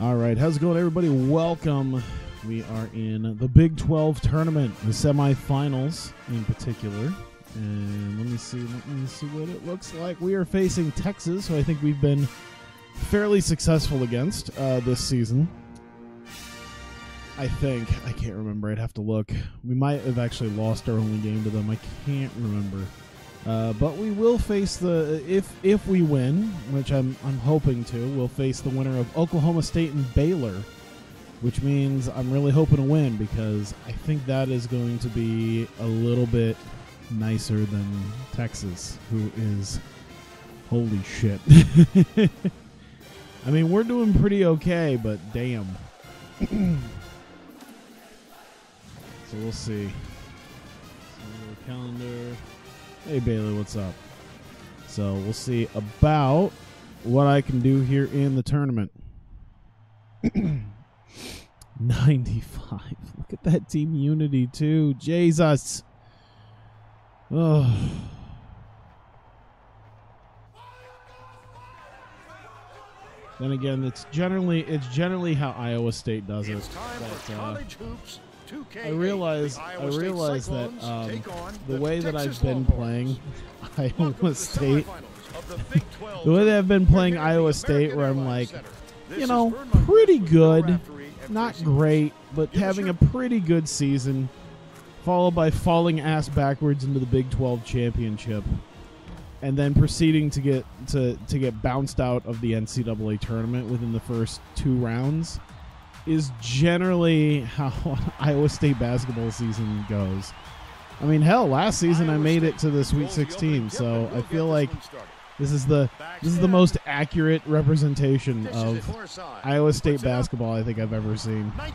All right, how's it going, everybody? Welcome. We are in the Big 12 tournament, the semifinals in particular. And let me see what it looks like. We are facing Texas, who I think we've been fairly successful against this season. I think. I can't remember. I'd have to look. We might have actually lost our only game to them. I can't remember. But we will face the, if we win, which I'm hoping to, we'll face the winner of Oklahoma State and Baylor, which means I'm really hoping to win because I think that is going to be a little bit nicer than Texas, who is, holy shit. I mean, we're doing pretty okay, but damn. So we'll see. Calendar. Hey Bailey, what's up? So we'll see about what I can do here in the tournament. 95. Look at that team unity too. Jesus. Oh. Then again, it's generally how Iowa State does it. But, I realize that the way that I've been playing Iowa State, the way that I've been playing Iowa State, where I'm like, you know, pretty good, not great, but having a pretty good season, followed by falling ass backwards into the Big 12 Championship, and then proceeding to get bounced out of the NCAA tournament within the first 2 rounds. Is generally how Iowa State basketball season goes. I mean, hell, last season I made it to the Sweet 16, so I feel like this is the most accurate representation of Iowa State basketball I think I've ever seen. I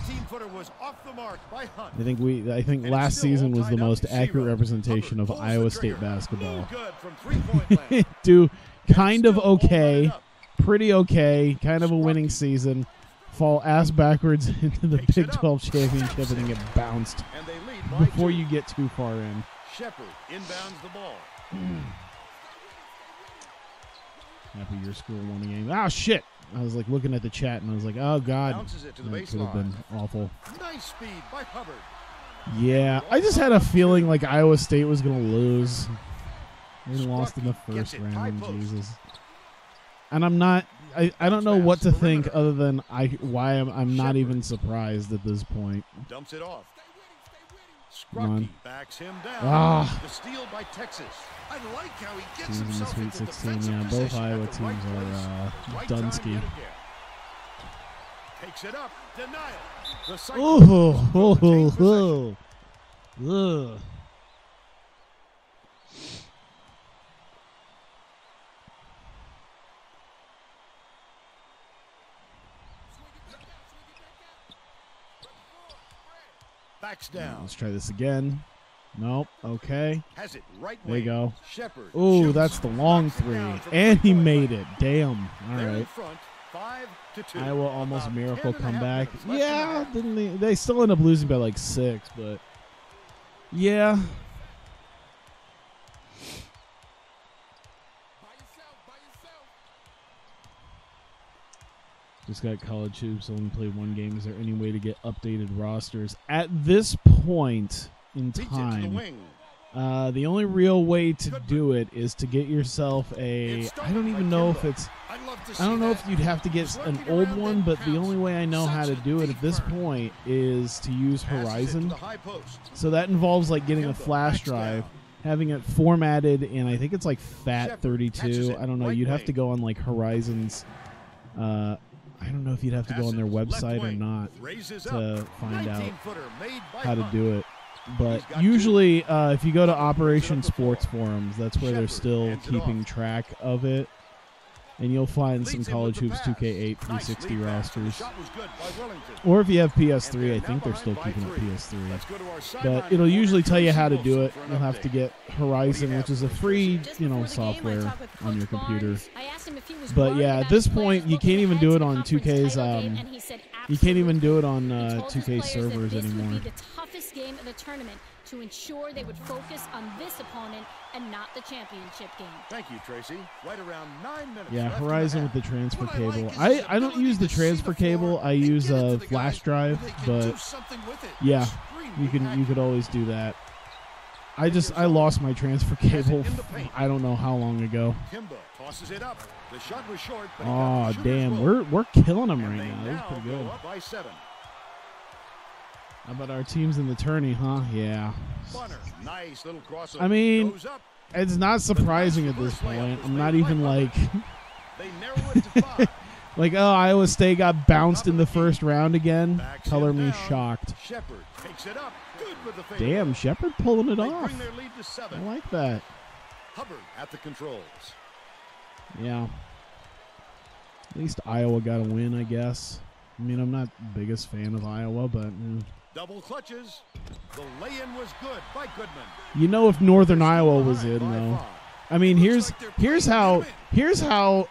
think last season was the most accurate representation of Iowa State basketball. Do kind of okay, pretty okay, kind of a winning season. Fall ass backwards into the Big 12 Championship and then get bounced before you get too far in. Shepard inbounds the ball. Happy your school won a game. Ah, shit! I was like looking at the chat and I was like, oh god, that could have been awful. Nice speed by Hubbard. Yeah, I just had a feeling like Iowa State was gonna lose. They lost in the first round, Jesus. And I'm not. I don't know what to think other than why I'm not even surprised at this point. Dumps it off. Come on. Backs him down. Ah. The steal by Texas. I like how he gets Teams in the himself Sweet into 16, defensive yeah. Both position Iowa at the teams right are place. Right Dunsky. time yet again. Takes it up. Denial. The cycle. Oh, ugh. Backs down. Let's try this again. Nope. Okay. Has it right there you go. Shepard. Oh, that's the long 3. And he made it. Damn. All right. 5-2. Iowa almost miracle comeback. Yeah, didn't they still end up losing by like 6, but yeah. Just got college hoops, only played 1 game. Is there any way to get updated rosters? At this point in time, the only real way to do it is to get yourself a, I don't even know if it's, I don't know if you'd have to get an old one, but the only way I know how to do it at this point is to use Horizon. So that involves like getting a flash drive, having it formatted in, I think it's like FAT32. I don't know. You'd have to go on like Horizon's, I don't know if you'd have to go on their website or not to find out how to do it. But usually, if you go to Operation Sports Forums, that's where they're still keeping track of it. And you'll find some College Hoops 2K8 360 rosters. Or if you have PS3, I think they're still keeping it PS3. But it'll usually tell you how to do it. You'll have to get Horizon, which is a free, software on your computer. But yeah, at this point, you can't even do it on 2K's. You can't even do it on 2K servers anymore. to ensure they would focus on this opponent and not the championship game. Thank you, Tracy. Right around 9 minutes. Yeah, left Horizon in with the transfer What I cable. like is his I don't ability use the to see transfer the floor cable. I and use get it a to the flash guys drive, where they can but do something with it. yeah, Extremely you could always do that. I lost my transfer cable. I don't know how long ago. Kimba tosses it up. The shot was short, but he Oh got the shooter's damn, roll. we're killing them And right they now. That's pretty go good. up by 7. How about our teams in the tourney, huh? Yeah. Bunner, nice little crossover. I mean, Goes up. it's not surprising at this point. I'm not even like They narrow it to 5. like, oh, Iowa State got bounced in the first round again. Backs Color him me down. shocked. Shepard takes it up. Good with the fade. Damn, Shepard pulling it They off. bring their lead to I 7. like that. Hubbard at the controls. Yeah. At least Iowa got a win, I guess. I mean, I'm not the biggest fan of Iowa, but Double clutches. The lay-in was good by Goodman. you know, if Northern Iowa was in, though. I mean, here's how Kimba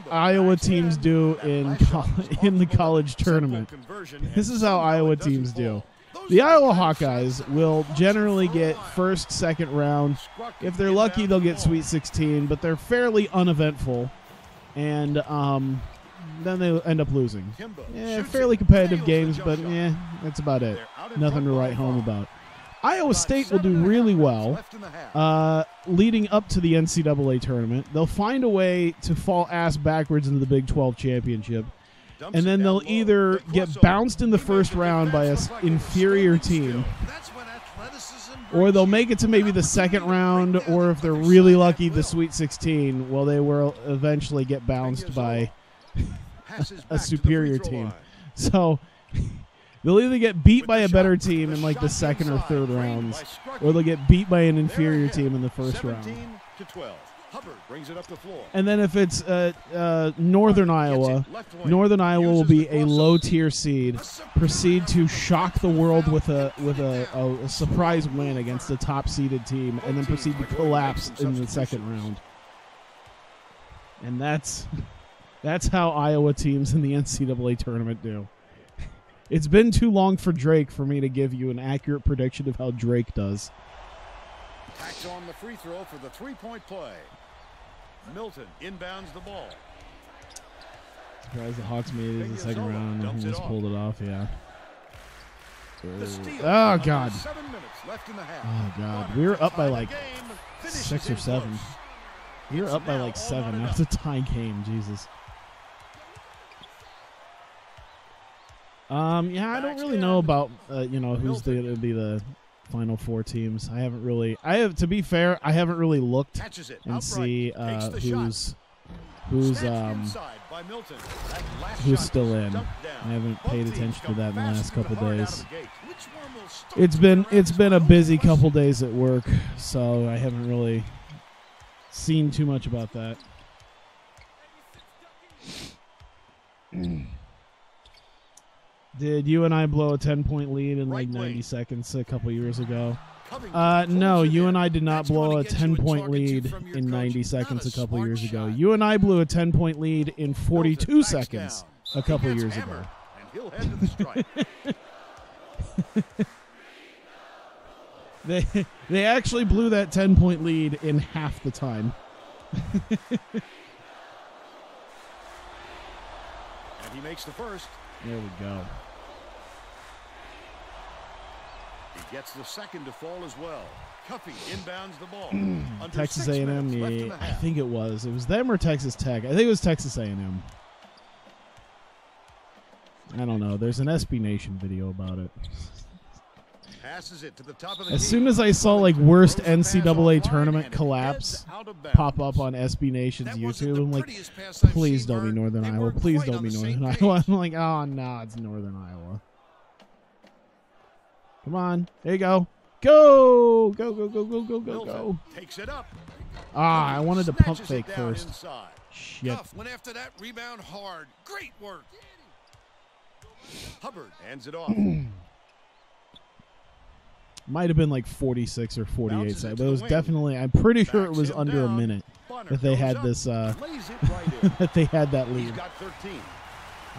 Iowa backs teams in. do That in last shot was in the off the college mark. Simple tournament. conversion, This and is how somehow Iowa it doesn't teams do. fall. The Iowa Hawkeyes will generally get first, second round. If they're lucky, they'll get Sweet 16, but they're fairly uneventful, and then they end up losing. Yeah, fairly competitive games, but yeah, that's about it. Nothing to write home about. Iowa State will do really well leading up to the NCAA tournament. They'll find a way to fall ass backwards into the Big 12 championship, and then they'll either get bounced in the first round by an inferior team, That's when athleticism or they'll make it to maybe the second round, or if they're really lucky, the Sweet 16. Well, they will eventually get bounced by a superior team. So they'll either get beat by a better team in like the second or third rounds, or they'll get beat by an inferior team in the first round. 17-12. Hubbard brings it up the floor. And then if it's Northern Iowa, Northern Iowa will be a low-tier seed, proceed to shock the world with a surprise win against a top-seeded team, and then proceed to collapse in the second round. And that's how Iowa teams in the NCAA tournament do. It's been too long for Drake for me to give you an accurate prediction of how Drake does. Tacks on the free throw for the three-point play. Milton inbounds the ball. Surprised the Hawks made it in the second round and almost pulled it off, yeah. The steal. Oh, God. 7 minutes left in the half. Oh, God. We were up by like 6 or 7. Close. We were up by like 7. That's a tie game, Jesus. Yeah, I don't really know about who's going to be the Final Four teams. To be fair, I haven't really looked and see who's still in. I haven't paid attention to that in the last couple days. It's been a busy couple days at work, so I haven't really seen too much about that. Did you and I blow a 10-point lead in like 90 seconds a couple years ago? No, you and I did not blow a 10-point lead in 90 seconds a couple years ago. You and I blew a 10-point lead in 42 seconds a couple years ago. They actually blew that 10-point lead in half the time. And he makes the first. There we go. He gets the second to fall as well. Cuffy inbounds the ball. Texas A&M, yeah, I think it was them or Texas Tech. I think it was Texas A&M. I don't know. There's an SB Nation video about it. Passes it to the top of the As soon as I saw like worst NCAA tournament collapse pop up on SB Nation's YouTube, I'm like, please don't be Northern Iowa. Please don't be Northern Iowa. I'm like, oh no, it's Northern Iowa. Come on, there you go. Go, go, go, go, go, go, go, go. Takes it up. I wanted to pump fake first. Shit. Went after that rebound hard. Great work. Hubbard hands it off. Might have been like 46 or 48 seconds, but it was definitely, I'm pretty sure it was under a minute that they had this, that they had that lead. He's got 13.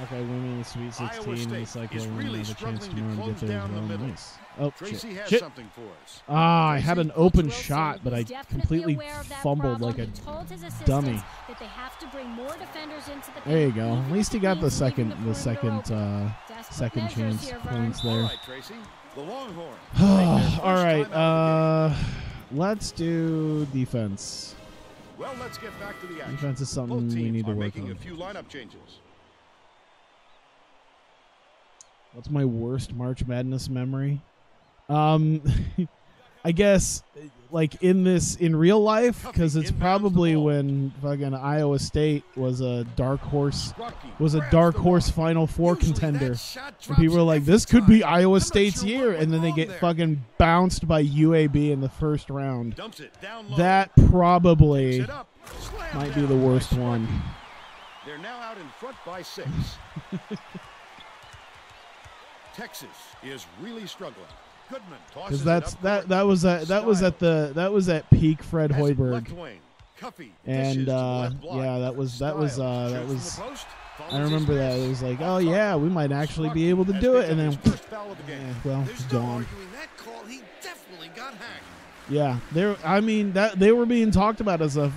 Okay, women in the Sweet 16 in the cycle is will really have a chance struggling to tomorrow to close get there. down the middle. Nice. Oh, Tracy has shit. something for us. Ah, I had an open Wilson shot, but I is definitely completely aware of that fumbled problem. like a He told his assistants dummy. that they have to bring more defenders into the There you paint, go. even At least he if got it the means leaving second, the perimeter open. second Desperate chance measures here, Vern. points All there. right, Tracy. The Longhorns. All right. Let's do defense. Well, let's get back to the action. Defense is something Both we teams need to are work making on. a few lineup changes. What's my worst March Madness memory? I guess like in real life, because it's probably when fucking Iowa State was a dark horse Final Four contender, and people were like, "This could be Iowa State's year," and then they get fucking bounced by UAB in the first round. That probably might be the worst one. They're now out in front by 6. Texas is really struggling. Goodman tosses Because it up that was at peak Fred Has it Hoiberg, left wing. Cuffy and dishes to the left block. yeah, that was Shoots from the post, I follows remember his that. wrist. It was like, Off oh target. yeah, we might actually be able to Has do it, picked and up then his first foul of the game. well, There's no gone. arguing that call. He definitely got hacked. Yeah, they were being talked about as a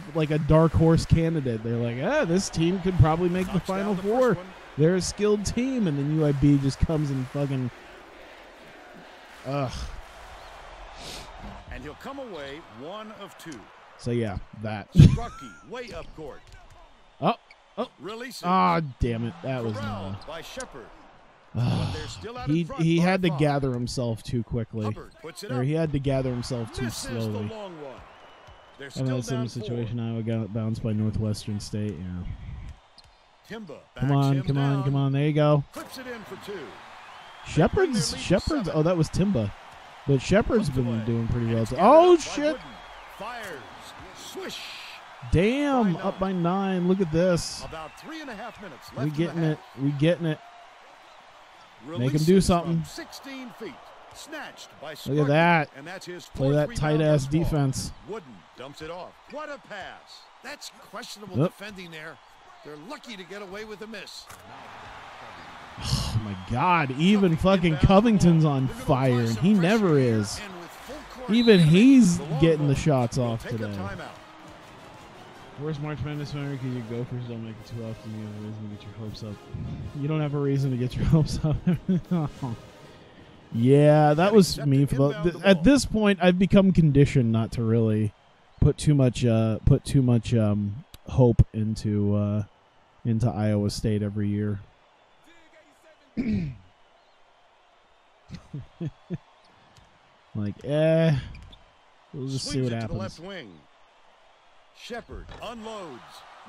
dark horse candidate. They're like, this team could probably make the Knocks Final down the Four. first one. They're a skilled team, and then UIB just comes and fucking, ugh. And he'll come away 1 of 2. So yeah, that. Strucky way up court. Oh, Releases. damn it, that was Corralled not. by Shepard. But they're still out in front He by had to 5. gather himself too quickly, Hubbard puts it or up. he had to gather himself too Misses the slowly. long one. They're And still then similar down 4. situation, Iowa got bounced by Northwestern State. Yeah, Timba come backs on, him come down. on. There you go. Clips it in for 2. Shepard's. seven. Oh, that was Timba, but Shepard's Hooked been away. doing pretty well. And Too. it's gathered Oh up by shit! Wooden. Fires. Swish. Damn, By up by 9. Look at this. About 3.5 minutes left. We in the getting it. half. We getting it. Make him Releases do something. from 16 feet. Snatched by Look Sparky, at that. And that's his Play 4th that rebound tight ass thus far. defense. Wooden dumps it off. What a pass. That's questionable Yep. defending there. They're lucky to get away with a miss. Oh my God! Even fucking Inbounds the Covington's ball. on They're gonna fire, apply and some he pressure never here, is. and with full court Even advantage, he's The getting the Longhorns shots will off take a today. timeout. Worst March Madness winner because your Gophers don't make it too often. You have a reason to get your hopes up. You don't have a reason to get your hopes up. Yeah, that was me. At this point, I've become conditioned not to really put too much hope into Iowa State every year. Like, we'll just see Swings what it to the left happens. wing. Shepard unloads.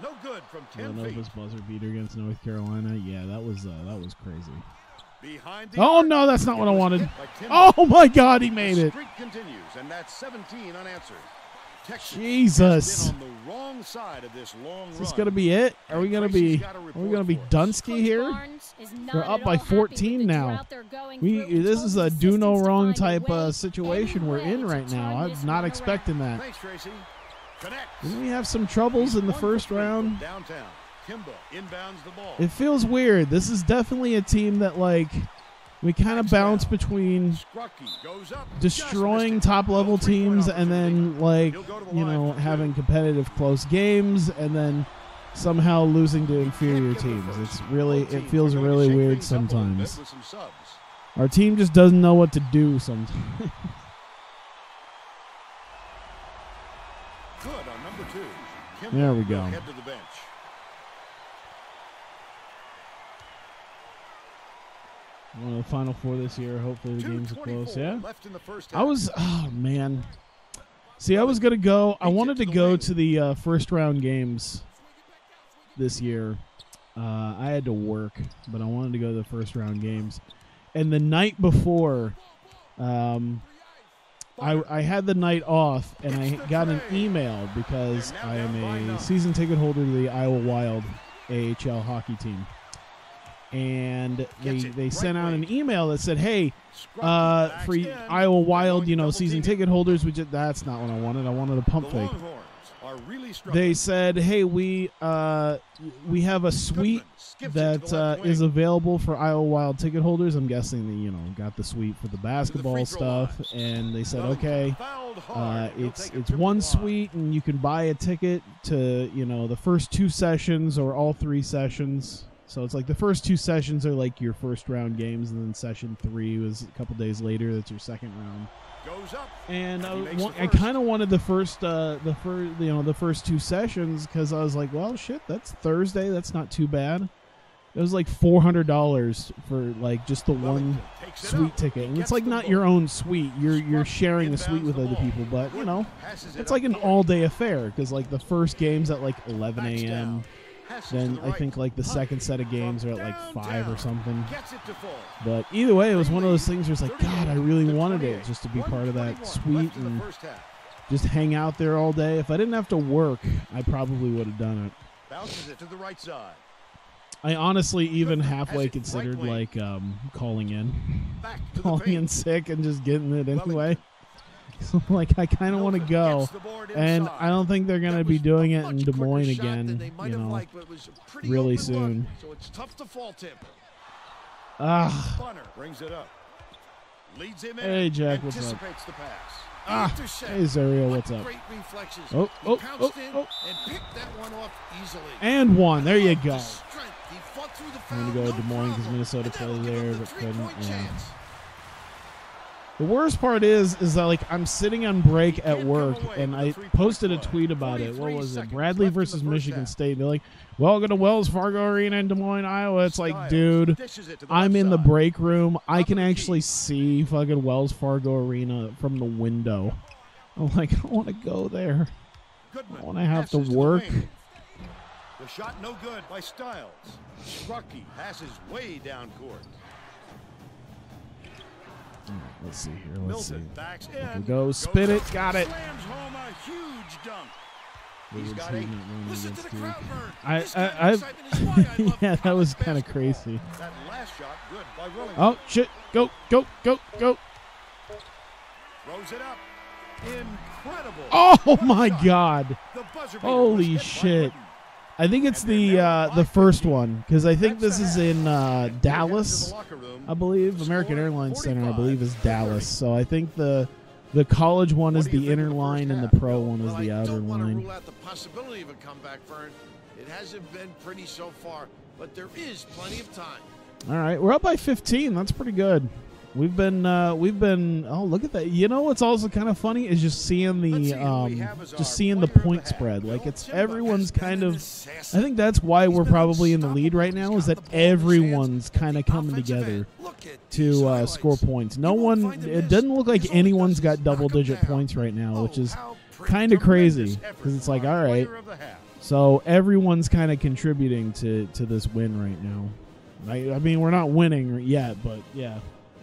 No good from 10 feet. Novus buzzer beater against North Carolina. Yeah, that was crazy. Behind the Oh arc. no, that's not what I It was wanted. hit by Timber. Oh my God, he made The it. streak continues, and that's 17 unanswered. Texas Jesus. has been on the wrong side of this long Is this run. gonna be it? Are we gonna be Dunsky here? Barnes is not They're at up all by happy with 14 the now. drought they're going through. He This told is his a do no assistants to wrong find a type way, situation we're any in way right to now. turn I'm this not one expecting that. Thanks, Tracy. Connects. Didn't we have some troubles in the 1 for first 3 from round? Downtown. Timba inbounds the ball. It feels weird. This is definitely a team that we kind of bounce between Scrucky goes up. destroying Just missed it. top-level No three-point teams and then opportunity. He'll go to the line for 2. having competitive close games and then somehow losing to inferior teams. It feels really weird sometimes. With some subs. Our team just doesn't know what to do sometimes. Good on number 2. Kimba There we will go. Head to the bench. One of the Final Four this year. Hopefully the games are close. Yeah. Left in the first I was, oh man. See, I was going to go, I wanted to go to the first round games this year. I had to work, but I wanted to go to the first round games. And the night before, I had the night off, and I got an email because I am a season ticket holder to the Iowa Wild AHL hockey team. And they sent out an email that said, hey, for Iowa Wild, season ticket holders, that's not what I wanted. I wanted a pump fake. are really struggling. they said, hey, we have a suite that is available for Iowa Wild ticket holders. I'm guessing they, got the suite for the basketball stuff. And they said, okay, it's one suite, and you can buy a ticket to, the first 2 sessions or all 3 sessions. So it's like the first 2 sessions are like your first round games, and then session 3 was a couple days later. That's your second round. Goes up. And I kind of wanted the first 2 sessions, because I was like, well, shit, that's Thursday. That's not too bad. It was like $400 for like just the one suite ticket, and it's like not your own suite. You're sharing a suite with other people, but it's like an all-day affair, because like the first game's at like 11 a.m. Then I think like the second set of games are at like 5 or something. But either way, it was one of those things where it's like, God, I really wanted it just to be part of that suite and just hang out there all day. If I didn't have to work, I probably would have done it. Bounces it to the right side. I honestly even halfway considered like calling in sick and just getting it anyway. So like I kind of want to go, and I don't think they're going to be doing it in Des Moines again, really soon. So it's tough to fault him. Bunner brings it up. Leads him in. Hey Jack, what's up? Anticipates the pass. Hey Zariel, what's up? Great reflexes. Oh, He pounced in and picked that one off easily. And one. There you go. Strength. He fought through the I'm foul, going to go to Des Moines because Minnesota played there, but couldn't. Yeah. The worst part is that like I'm sitting on break at work, and I posted a tweet about it. What was it? Bradley versus Michigan State. They're like, welcome to Wells Fargo Arena in Des Moines, Iowa. It's like, dude, I'm in the break room. I can actually see fucking Wells Fargo Arena from the window. I'm like, I want to go there. I want to have to work. The shot no good by Styles. Strucky passes way down court. Let's see here. Let's see. Backs Here in. we go. Spin it. Got it. Slams home a huge dunk. He's got 8. Listen to the crowd burn. Yeah, that was kind of crazy. That last shot good by Williams. Oh shit! Go! Go! Go! Go! Throws it up. Incredible. Oh my God! The buzzer beater Holy was hit by shit! Wooden. I think it's the first one, because I think this is in Dallas, I believe. American Airlines Center, I believe, is Dallas. So I think the college one is the inner line and the pro one is the outer I don't want to line. rule out the possibility of a comeback, Vern. It hasn't been pretty so far, but there is plenty of time. All right, we're up by 15. That's pretty good. We've been. Oh, look at that! You know what's also kind of funny is just seeing the point spread. Like it's everyone's kind of. I think that's why we're probably in the lead right now. Is that everyone's kind of coming together to score points. No one. It doesn't look like anyone's got double-digit points right now, which is kind of crazy because it's like, all right, so everyone's kind of contributing to this win right now. I mean, we're not winning yet, but yeah.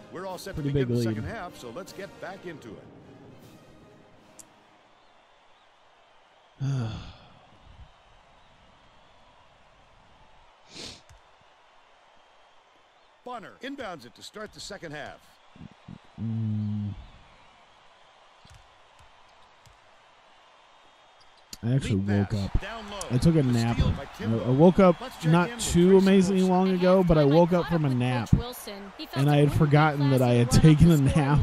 We're all set Pretty to begin big the lead. second half, so let's get back into it. Bunner inbounds it to start the second half. I actually woke up. Down low. I took a nap. Steal by Kimbo. I woke up Let's check not in with too Tracy amazingly Wilson. long ago, but I woke up from a nap, and I had forgotten that I had taken a nap.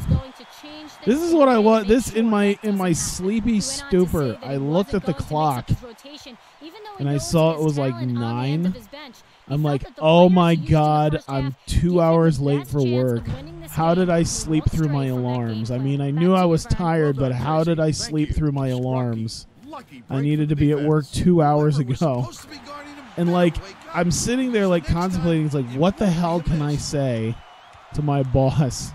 This is what I want. This in my sleepy stupor. I looked at the clock, and I saw it was like 9. I'm like, oh my God, I'm 2 hours late for work. How did I sleep through my alarms? I mean, I knew I was tired, but how did I sleep through my alarms? I needed to be at work 2 hours ago. And like, I'm sitting there like contemplating, it's like, what the hell can I say to my boss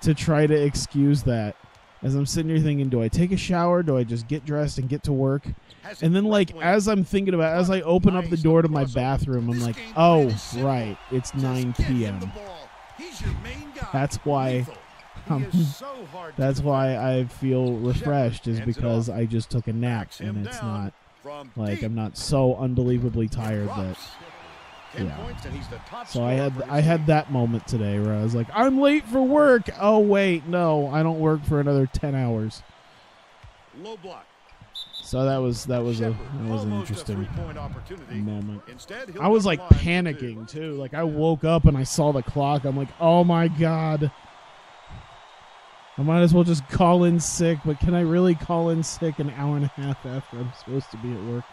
to try to excuse that? As I'm sitting here thinking, do I take a shower? Do I just get dressed and get to work? And then like, as I'm thinking about it, as I open up the door to my bathroom, I'm like, oh, right, it's 9 p.m. That's why I feel refreshed, is because I just took a nap, and it's not like I'm not so unbelievably tired that. Yeah. So I had that moment today where I was like, I'm late for work. Oh wait, no, I don't work for another 10 hours. Low block. So that was an interesting moment. I was like panicking too. Like I woke up and I saw the clock. I'm like, oh my God. I might as well just call in sick, but can I really call in sick an hour and a half after I'm supposed to be at work?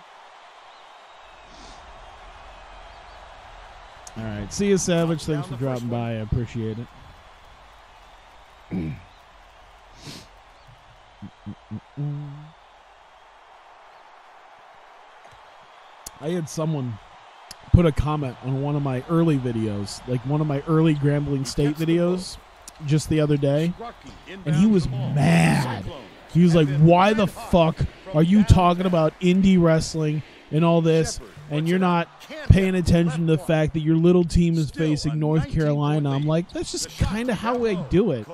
All right. See you, Savage. Thanks for dropping by. I appreciate it. I had someone put a comment on one of my early videos, like one of my early Grambling State videos, just the other day, and he was mad. He was like, why the fuck are you talking about indie wrestling and all this, and you're not paying attention to the fact that your little team is facing North Carolina? I'm like, that's just kind of how I do it.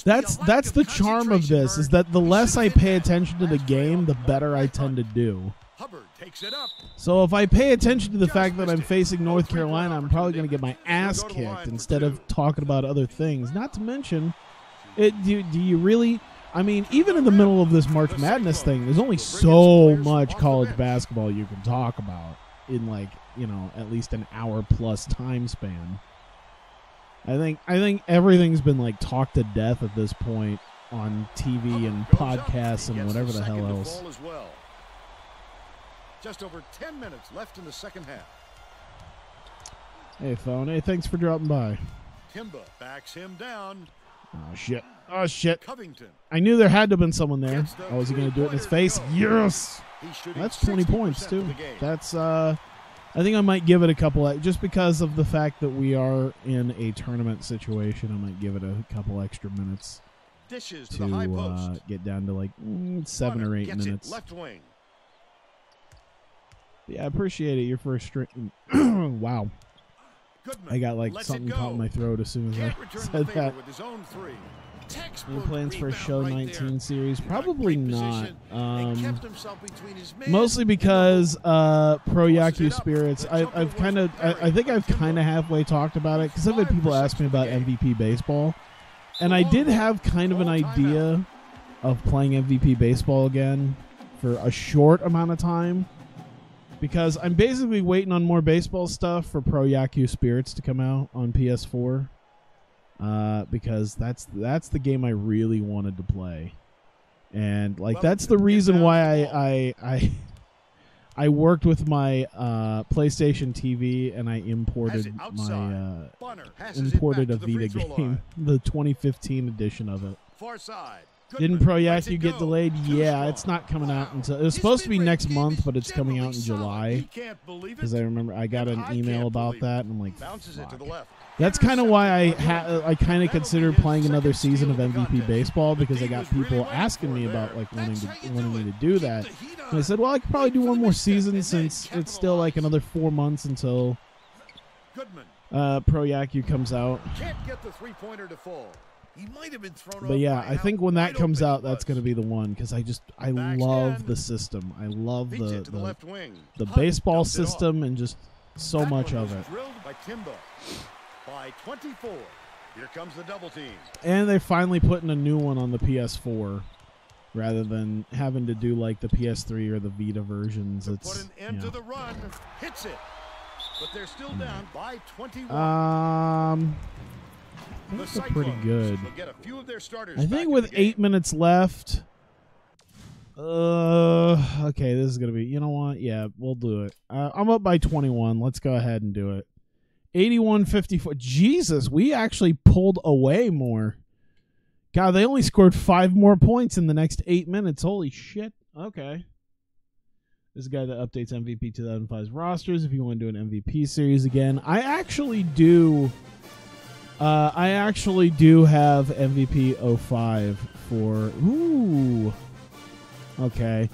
That's the charm of this, is that the less I pay attention to the game, the better I tend to do. So if I pay attention to the fact that I'm facing North Carolina, I'm probably going to get my ass kicked instead of talking about other things. Not to mention, do you really... I mean, even in the middle of this March Madness thing, there's only so much college basketball you can talk about in, like, you know, at least an hour-plus time span. I think everything's been like talked to death at this point on TV and podcasts and whatever the hell else. Just over 10 minutes left in the second half. Hey, phone. Hey, thanks for dropping by. Timba backs him down. Oh shit! Oh shit! Covington. I knew there had to have been someone there. Oh, was he going to do it in his face? Yes. That's 20 points too. That's I think I might give it a couple, just because of the fact that we are in a tournament situation. I might give it a couple extra minutes to get down to like 7 or 8 minutes. Left wing. Yeah, I appreciate it. Your first stream. Wow. I got like something caught in my throat as soon as I said that. Any plans for a Show 19 series? Probably not. Mostly because Pro Yaku Spirits. I think I've kind of halfway talked about it, because I've had people ask me about MVP baseball, and I did have kind of an idea of playing MVP baseball again for a short amount of time, because I'm basically waiting on more baseball stuff for Pro Yaku Spirits to come out on PS4. Because that's the game I really wanted to play, and like that's the reason why I worked with my PlayStation TV, and I imported a Vita game, the 2015 edition of it. Didn't Pro Yaku get delayed? Yeah, it's not coming out until... It was supposed to be next month, but it's coming out in July. Because I remember I got an email about that, and I'm like, fuck. That's kind of why I kind of considered playing another season of MVP Baseball, because I got people asking me about like wanting me to do that. And I said, well, I could probably do one more season, since it's still like another 4 months until Pro Yaku comes out. Can't get the three-pointer to fall. He might have been thrown. But yeah, I think when that comes out, that's going to be the one, because I love the system. I love the baseball system and just so much of it. By Timba. By 24. Here comes the double team. And they're finally putting a new one on the PS4, rather than having to do like the PS3 or the Vita versions. It's put an end to the run. Hits it. But they're still down by 21. That's pretty good. Get a few of their starters. I think with 8 minutes left. Okay, this is gonna be. You know what? Yeah, we'll do it. I'm up by 21. Let's go ahead and do it. 81-54. Jesus, we actually pulled away more. God, they only scored 5 more points in the next 8 minutes. Holy shit. Okay. This is a guy that updates MVP 2005's rosters. If you want to do an MVP series again, I actually do have MVP 05 for... Ooh. Okay.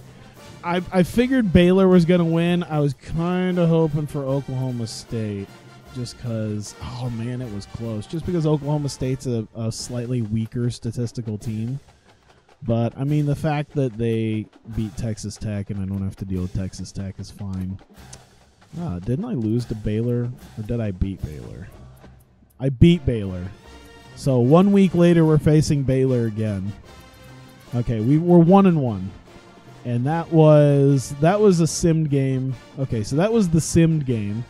I figured Baylor was going to win. I was kind of hoping for Oklahoma State. Just because, oh man, it was close. Just because Oklahoma State's a slightly weaker statistical team. But, I mean, the fact that they beat Texas Tech and I don't have to deal with Texas Tech is fine. Didn't I lose to Baylor? Or did I beat Baylor? I beat Baylor. So 1 week later, we're facing Baylor again. Okay, we were 1-1. And that was a simmed game. Okay, so that was the simmed game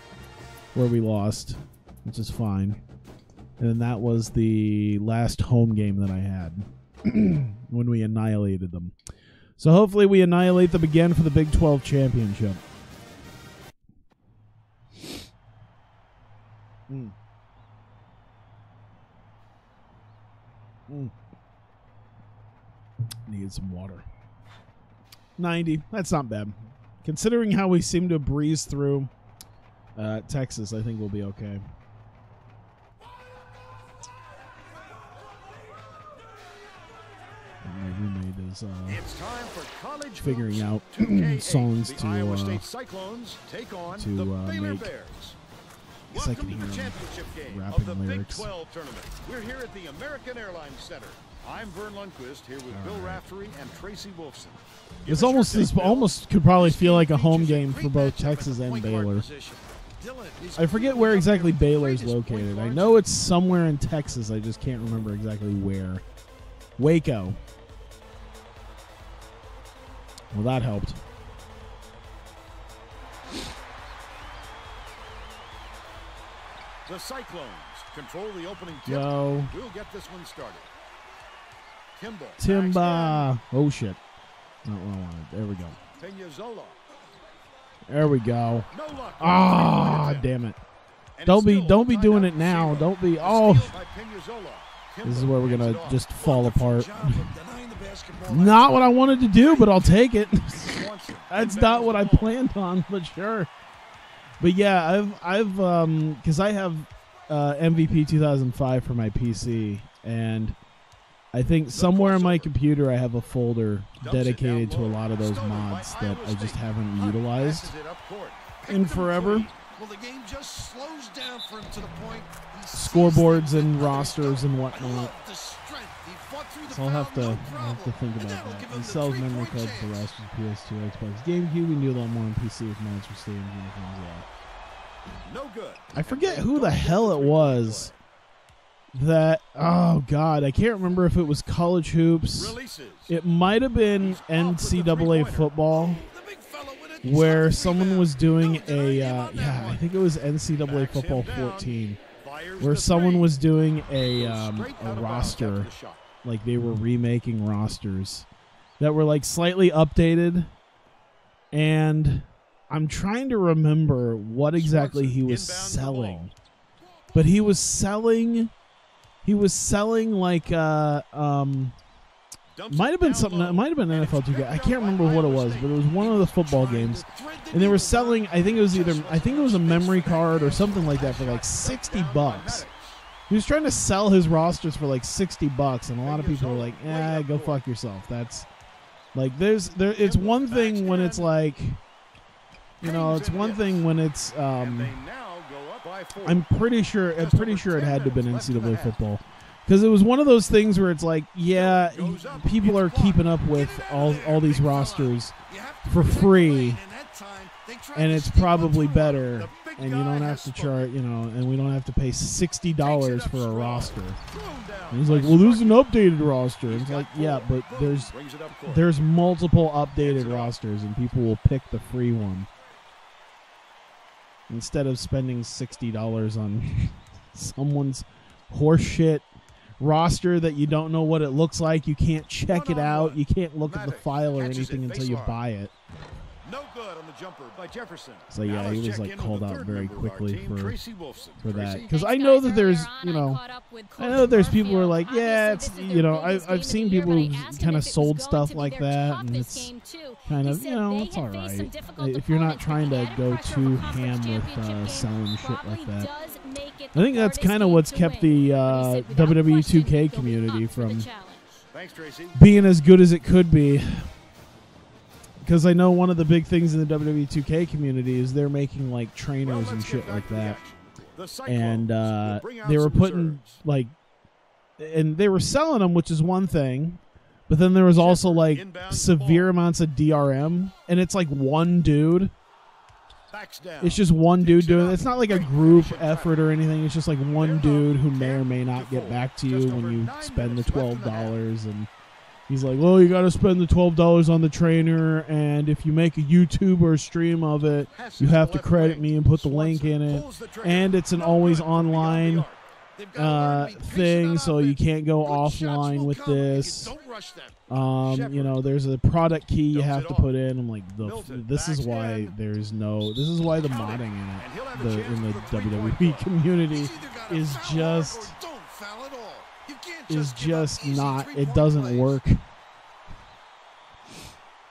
where we lost, which is fine. And then that was the last home game that I had when we annihilated them. So hopefully we annihilate them again for the Big 12 Championship. Need some water. 90. That's not bad. Considering how we seem to breeze through Texas, I think we'll be okay. And my roommate is It's time for college figuring out songs to Iowa State Cyclones take on the Baylor make. Bears. Guess I can Welcome to hear the him championship game rapping of the lyrics. Big 12 tournament. We're here at the American Airlines Center. I'm Vern Lundquist here with Bill Raftery and Tracy Wolfson. This almost could probably feel like a home game for both Texas and Baylor. I forget where exactly Baylor's located. I know it's somewhere in Texas. I just can't remember exactly where. Waco. Well, that helped. The Cyclones control the opening tip. Yo. We'll get this one started. Kimball. Timba. Oh, shit. Not what I wanted. There we go. Peñazola. There we go. No luck. Ah, damn it. Don't be doing it now. Don't be. Oh. This is where we're going to just fall apart. Not what I wanted to do, but I'll take it. That's not what I planned on, but sure. But yeah, because I have MVP 2005 for my PC, and I think somewhere on my computer I have a folder dedicated to a lot of those mods that I just haven't utilized in forever. Well, the game just slows down for him to the point. Scoreboards and rosters and whatnot. So I'll have to think about that. He sells memory cards for rosters, PS2, Xbox, GameCube. We can do a lot more on PC with mods for stadiums uniforms. No good. I forget who the hell it was that. Oh God, I can't remember if it was college hoops. It might have been NCAA football, where someone was doing a. I think it was NCAA football 14, where someone was doing a roster. Like they were remaking rosters that were like slightly updated, and I'm trying to remember what exactly he was selling. But he was selling like might have been something. It might have been NFL 2K. I can't remember what it was, but it was one of the football games, and they were selling. I think it was a memory card or something like that for like $60. He was trying to sell his rosters for like $60, and a lot of people were like, go fuck yourself. That's like it's one thing when it's like, it's one thing when it's I'm pretty sure it had to have been NCAA football, because it was one of those things where it's like, people are keeping up with all these rosters for free, and it's probably better, and you don't have to charge, and we don't have to pay $60 for a roster. And he's like, well, there's an updated roster. And it's like, yeah, but there's multiple updated rosters, and people will pick the free one instead of spending $60 on someone's horseshit roster that you don't know what it looks like. You can't check it out. You can't look at the file or anything until you buy it. No good on the jumper by Jefferson. So yeah, he was like called out very quickly for that, because I know that there's people who are like, it's I've seen people who kind of sold stuff like that, and it's kind of it's all right if you're not trying to go too ham with selling shit like that. I think that's kind of what's kept the WWE 2K community from being as good as it could be. Because I know one of the big things in the WWE 2K community is they're making like trainers and shit like that, and they were putting and they were selling them, which is one thing, but then there was also like severe amounts of DRM, and it's like one dude. It's just one dude doing it. It's not like a group effort or anything. It's just like one dude who may or may not get back to you when you spend the $12, and He's like, well, you got to spend the $12 on the trainer, and if you make a YouTube or a stream of it, you have to credit me and put the link in it. And it's an always online thing, so you can't go offline with this. You know, there's a product key you have to put in. I'm like, this is why there's no. This is why the modding in the WWE community is just not. It doesn't work.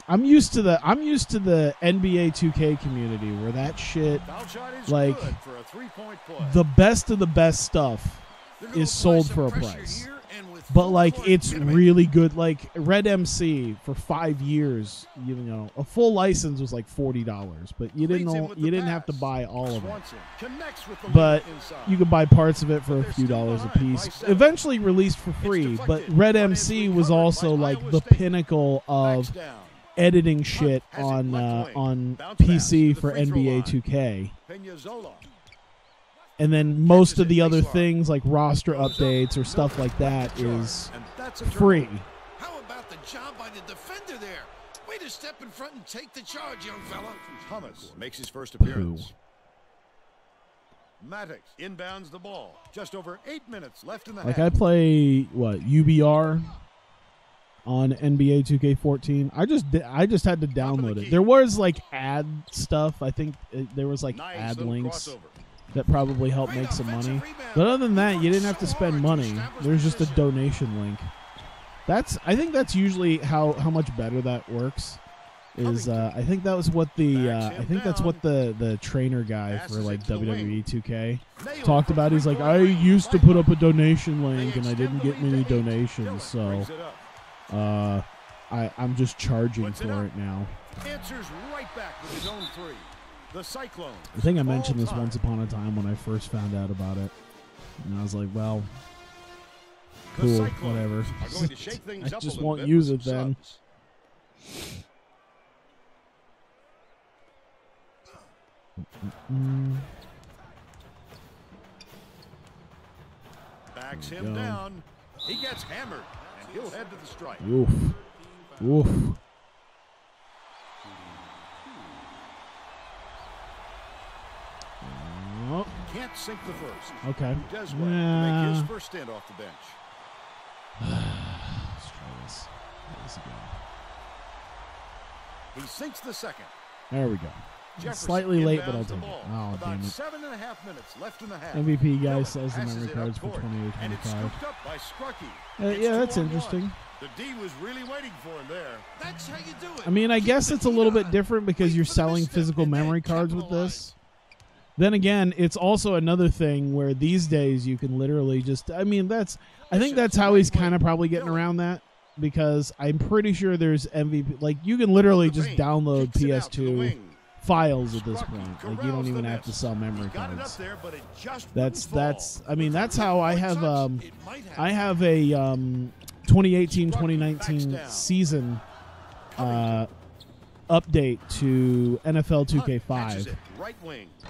I'm used to the NBA 2K community where that shit, like, the best of the best stuff is sold for a price. But like, it's really good. Like Red MC for 5 years, you know, a full license was like $40, but you didn't have to buy all of it. But you could buy parts of it for a few dollars a piece. Eventually released for free, but Red MC was also like the pinnacle of editing shit on PC for NBA 2K. And then most of the other things like roster updates or stuff like that is free. How about the job by the defender there? Way to step in front and take the charge, young fella. Thomas makes his first appearance. Maddox inbounds the ball. Just over 8 minutes left in the half. Like I play UBR on NBA 2K14. I just had to download it. There was like ad stuff. I think there was like ad links that probably helped make some money. But other than that, you didn't have to spend money. There's just a donation link. I think that's usually how much better that works. Is I think that was what the trainer guy for like WWE 2K talked about. He's like, I used to put up a donation link and I didn't get many donations, so I'm just charging for it now. Answers right back with his own three. The Cyclone. I think I mentioned this once upon a time when I first found out about it. And I was like, well, cool, whatever. I just won't use it then. Backs him down. He gets hammered, and he'll head to the strike. Oof. Oof. Can't sink the first. Okay. Does well to make his first stand off the bench. Let's try this again. He sinks the second. There we go. Slightly late, but I'll take it. Oh, damn it. 7.5 minutes left in the half. MVP guy sells the memory cards for $28.25. Yeah, that's interesting. The D was really waiting for him there. That's how you do it. I mean, I guess it's a little bit different because you're selling physical memory cards with this. Then again, it's also another thing where these days you can literally just, I mean, I think that's how he's kind of probably getting around that, because I'm pretty sure there's MVP, like you can literally just download PS2 files at this point. Like you don't even have to sell memory cards. I mean, that's how I have a 2018-2019 season update to NFL 2K5,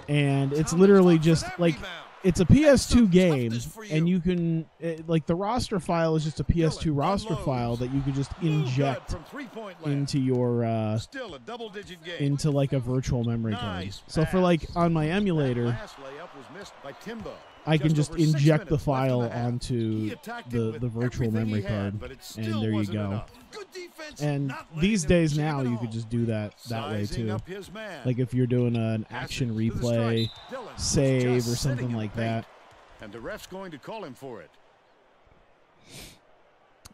and it's literally just like it's a PS2 game, and you can like the roster file is just a PS2 roster file that you can just inject into your into like a virtual memory card. So for like on my emulator, I can just inject the file onto the virtual memory card, and there you go. And these days now you could just do that way too. Like if you're doing an action replay save or something like that. And the ref's going to call him for it.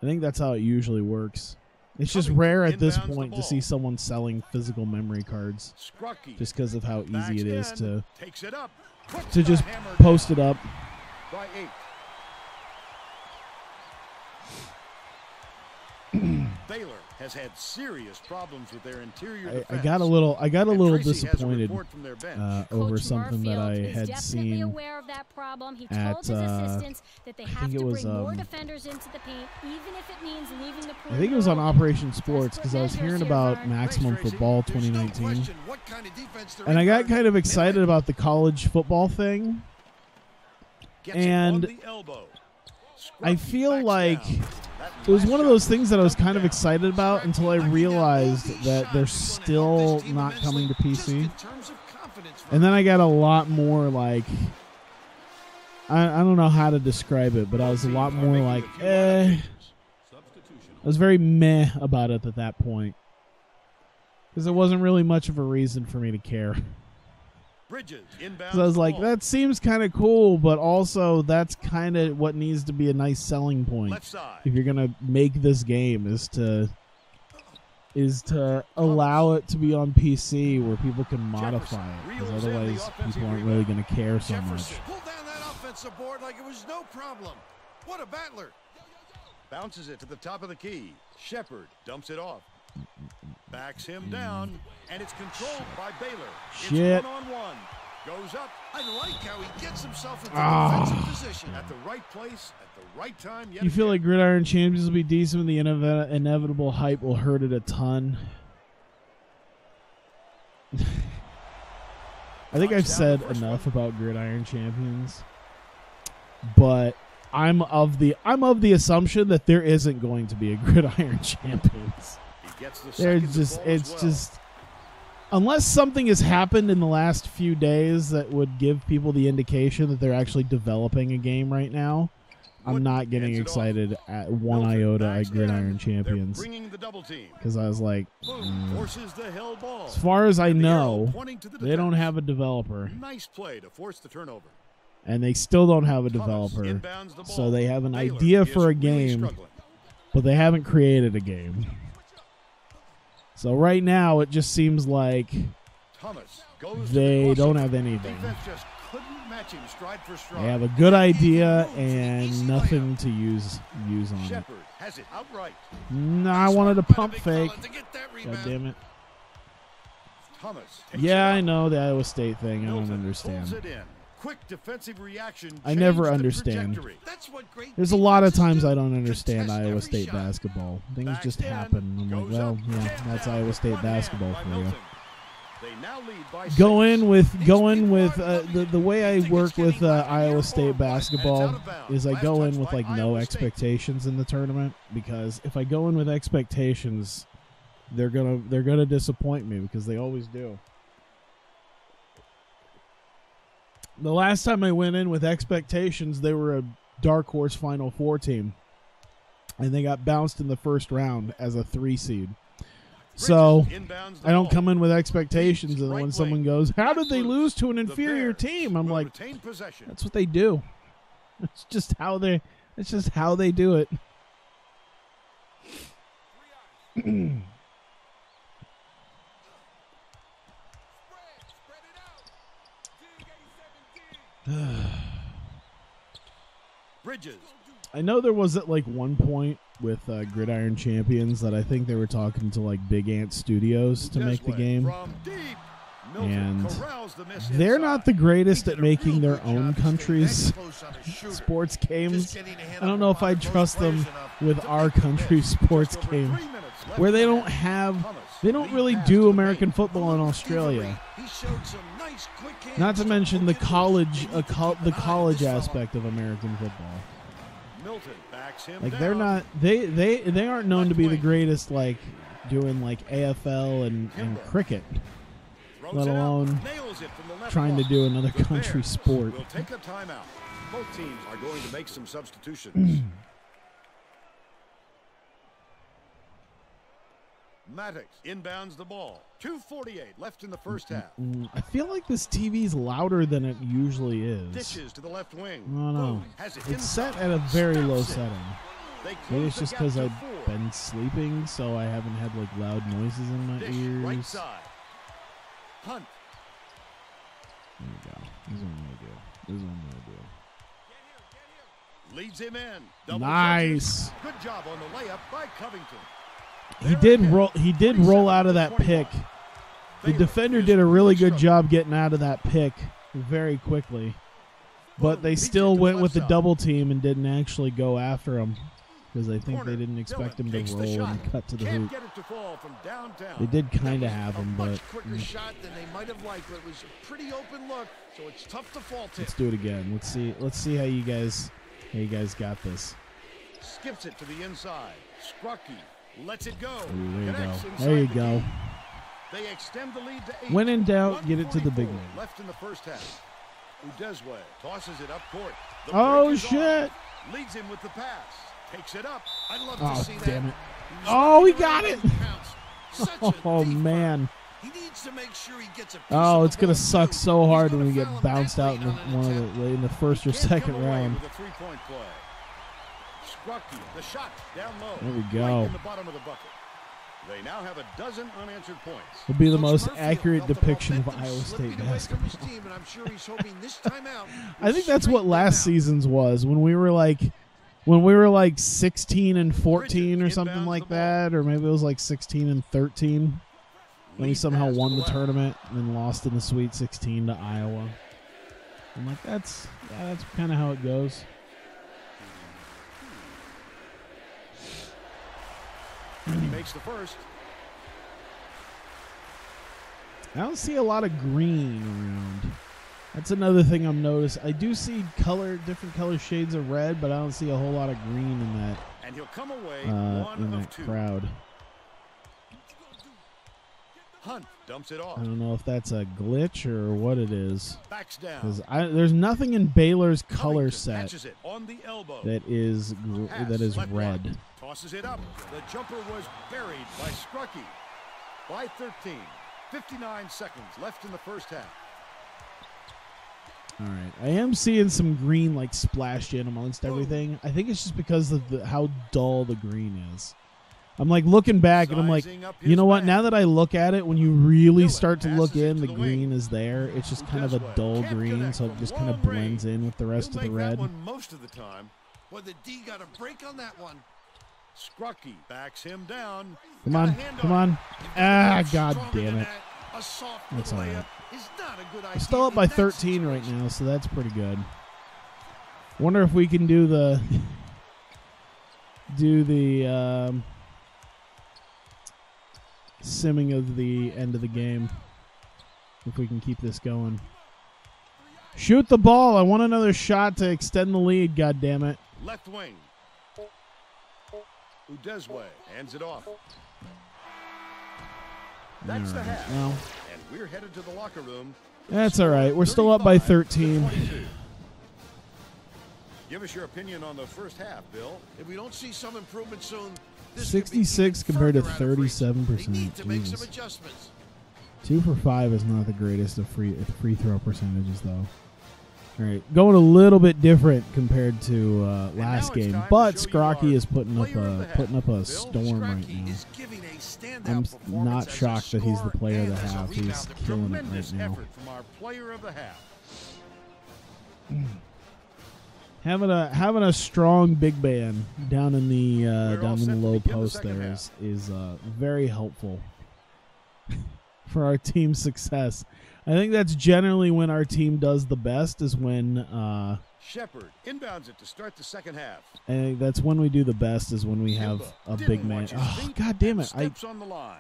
I think that's how it usually works. It's just rare at this point to see someone selling physical memory cards, just because of how easy it is to just post it up. By 8. Baylor has had serious problems with their interior defense. I got a little disappointed over something that I had seen at I think it was I think it was on Operation Sports, because I was hearing about Maximum Football 2019, and I got kind of excited about the college football thing, and I feel like it was one of those things that I was kind of excited about until I realized that they're still not coming to PC. And then I got a lot more like, I don't know how to describe it, but I was a lot more like, I was very meh about it at that point. Because there wasn't really much of a reason for me to care. So I was like, that seems kind of cool, but also that's kind of what needs to be a nice selling point if you're going to make this game is to allow it to be on PC where people can modify it, because otherwise people aren't really going to care so much. Pulled down that offensive board like it was no problem. What a battler. Bounces it to the top of the key. Shepard dumps it off. Backs him down, and it's controlled by Baylor. Shit. It's one-on-one. Goes up. I like how he gets himself into defensive position. At the right place, at the right time. You feel like Gridiron Champions will be decent when the inevitable hype will hurt it a ton? I think I've said enough about Gridiron Champions, but I'm of the assumption that there isn't going to be a Gridiron Champions. Just unless something has happened in the last few days that would give people the indication that they're actually developing a game right now, I'm not getting excited at one iota at Gridiron Champions, because I was like, as far as I know, they don't have a developer. Nice play to force the turnover. And they still don't have a developer, so they have an idea for a game, but they haven't created a game. So right now, it just seems like they don't have anything. They have a good idea and nothing to use on it. No, I wanted a pump fake. God damn it. Yeah, I know the Iowa State thing. I don't understand. Quick defensive reaction. I never understand. There's a lot of times I don't understand Iowa State basketball. Things just happen. I'm like, well, yeah, that's Iowa State basketball for you. Go in with the way I work with Iowa State basketball is I go in with like no expectations in the tournament, because if I go in with expectations, they're gonna disappoint me, because they always do. The last time I went in with expectations, they were a dark horse Final Four team, and they got bounced in the first round as a 3 seed. So I don't come in with expectations, and when someone goes, "How did they lose to an inferior team?" I'm like, "That's what they do. It's just how they do it." Bridges. I know there was at like one point with Gridiron Champions that I think they were talking to like Big Ant Studios to make the game, and they're not the greatest at making their own country's sports games. I don't know if I trust them with our country's sports game, where they don't really do American football in Australia. Not to mention the college aspect of American football. Like they aren't known to be the greatest, like doing like AFL and cricket, let alone trying to do another country sport. We'll take a timeout. Both teams are going to make some substitutions. Maddox inbounds the ball. 2:48 left in the first half. I feel like this TV's louder than it usually is. Dishes to the left wing. No, no. It's set at a very low setting. Maybe it's just because I've been sleeping, so I haven't had like loud noises in my ears. Right side. Hunt. There we go. This is what I'm gonna do. Leads him in. Double nice. Good job on the layup by Covington. He did roll out of that pick. The defender did a really good job getting out of that pick very quickly. But they still went with the double team and didn't actually go after him, because I think they didn't expect him to roll and cut to the hoop. They did kind of have him, but quicker shot than they might have liked, but it was a pretty open look, so it's tough to fault it. Let's do it again. Let's see how you guys got this. Skips it to the inside. Scrucky lets it go. Ooh, there you go. Connects inside There you the go. key. They extend the lead to 8. When in doubt, get it to the big man. Left in the first half. Udezwe tosses it up court. The Oh, break is shit. on. Leads him with the pass. Takes it up. I'd love Oh, to see that. damn it. He was Oh, he knocking got around it. those pounds. Such a Oh, defense. man. He needs to make sure he gets a piece Oh, of it's the going ball, to suck too. so He's hard gonna when we get foul him bounced that out late in on an attempt. in the first or Can't second come away round. with a three-point play. Scrucky, the shot down low. There we Right go. in the bottom of the bucket. They now have a dozen unanswered points. It'll be the Coach most Murphy accurate felt the depiction of momentum Iowa slipping State away from his basketball. team, and I'm sure he's hoping this time out I think that's what will last straighten them season's was when we were like 16 and 14 or something like that, or maybe it was like 16 and 13. Then we somehow won the tournament and then lost in the Sweet 16 to Iowa. I'm like, that's kind of how it goes. He makes the first. I don't see a lot of green around. That's another thing I'm noticing. I do see different color shades of red, but I don't see a whole lot of green in that And he'll come away one of two. crowd. Hunt dumps it off. I don't know if that's a glitch or what it is. Backs down. Because there's nothing in Baylor's color Covington set catches it on the elbow. that is Pass, left red. block. Tosses it up. The jumper was buried by Scrucky. By 13. 59 seconds left in the first half. All right, I am seeing some green like splashed in amongst everything. I think it's just because of how dull the green is. I'm like looking back and I'm like, you know what? Now that I look at it, when you really start to look in, the green is there. It's just kind of a dull green, so it just kind of blends in with the rest of the red. That one most of the time. Well, the D got a break on that one. Scrucky backs him down. Come on, come on. Ah, god damn it. A soft That's all right. is not a good idea. We're still up by 13 right now, so that's pretty good. Wonder if we can do the simming of the end of the game. If we can keep this going. Shoot the ball. I want another shot to extend the lead, god damn it. Left wing. Udezwe hands it off. That's the half. Well, And we're headed to the locker room. that's all right. We're still up by 13. Give us your opinion on the first half, Bill. If we don't see some improvement soon, this 66 could be even compared to further out of reach. 37%. They need to make Jesus. some adjustments. 2 for 5 is not the greatest of free throw percentages, though. All right, going a little bit different compared to last game, but Scrocky is putting up a storm right now. I'm not shocked that he's the player of the half. He's killing it right now. Effort from our player of the half. Having a strong big man down in the low post there is very helpful for our team's success. I think that's generally when our team does the best, is when Shepard inbounds it to start the second half. I think that's when we do the best, is when we have a big man. Oh, god damn it. I On the line.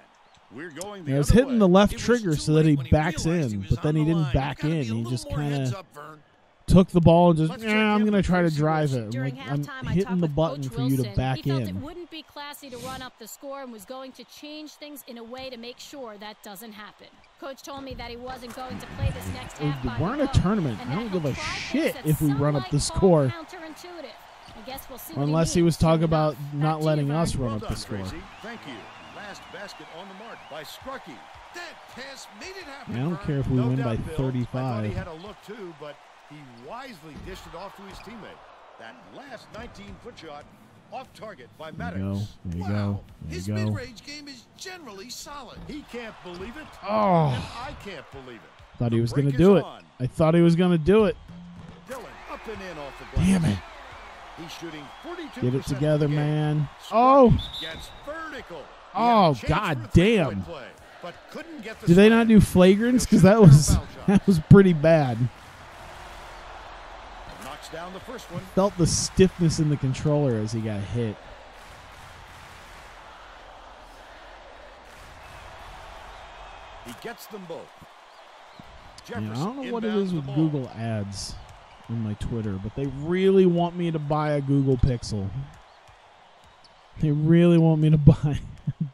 We're going was other hitting way. the left It was trigger too so that late he when backs realized in, was but then on he the didn't line. back You gotta in. be a He little just more kind heads of up, Vern. took the ball and just, Let's check I'm in going to with try to Tracy drive Wilson. it. During I'm halftime, I hitting talked the with button Coach for you to Wilson. back He felt in. it wouldn't be classy to run up the score and was going to change things in a way to make sure that doesn't happen. Coach told me that he wasn't going to play this next half by We're in the a book, tournament. and I that don't give he'll a try shit things if we that run some up the might call score. counterintuitive. I guess we'll see what Unless he means was talking soon about enough. not Back to letting you, us Vern. run Well up the done, score. Tracy. Thank you. Last basket on the mark by Scrucky. That pass made it happen. I don't Vern. care if we No win doubt, by Bill. I thought he 35. had a look too, but he wisely dished it off to his teammate. That last 19-foot shot off target by There you go. Maddox. There you Wow. go. There His you go. mid-range game is generally solid. He can't believe it. Oh. And I can't believe it. Thought he The was going to break do is it. on. I thought he was going to do it. Dylan up and in off the glass. Damn it. He's shooting 42%. Get it together, of the game. man. Scrucky Oh. Gets vertical. He Oh, had a chance god for a three-point damn. play, but couldn't get the Did they slam. not do flagrants? Because He'll shoot that was pretty bad. Knocks down the first one. Felt the stiffness in the controller as he got hit. He gets them both. Yeah, I don't Jefferson know what it inbounds is the with ball. Google Ads on my Twitter, but they really want me to buy a Google Pixel. They really want me to buy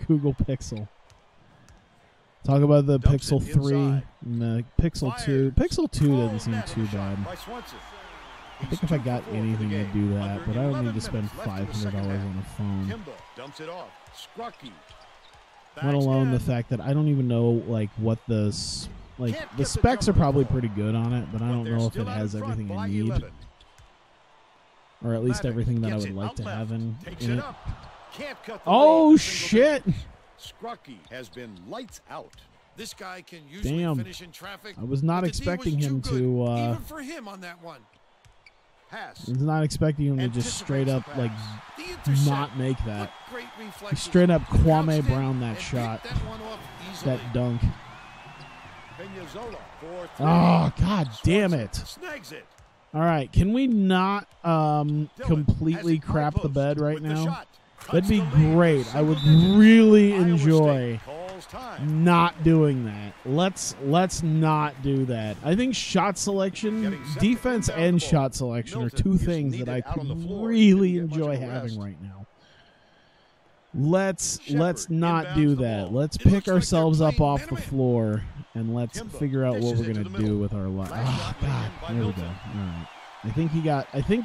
Google Pixel. Talk about the Pixel 3 and the Pixel 2. Pixel 2 doesn't seem too bad. I think if I got anything, I'd do that, but I don't need to spend $500 on a phone. Let alone the fact that I don't even know like what the specs are probably pretty good on it, but I don't know if it has everything I need, or at least everything that I would like to have in it. Oh shit! Scrucky has been lights out. This guy can usually finish in traffic. I was not expecting him to. Even for him on that one. I was not expecting him to just straight up like not make that. He straight up Kwame Brown that shot, that dunk. Oh god damn it! All right, can we not completely crap the bed right now? That'd be great. I would really enjoy not doing that. Let's not do that. I think shot selection, defense and shot selection are two things that I could really enjoy having right now. Let's not do that. Let's pick ourselves up off the floor and let's figure out what we're gonna do with our life. Oh god, there we go. All right. I think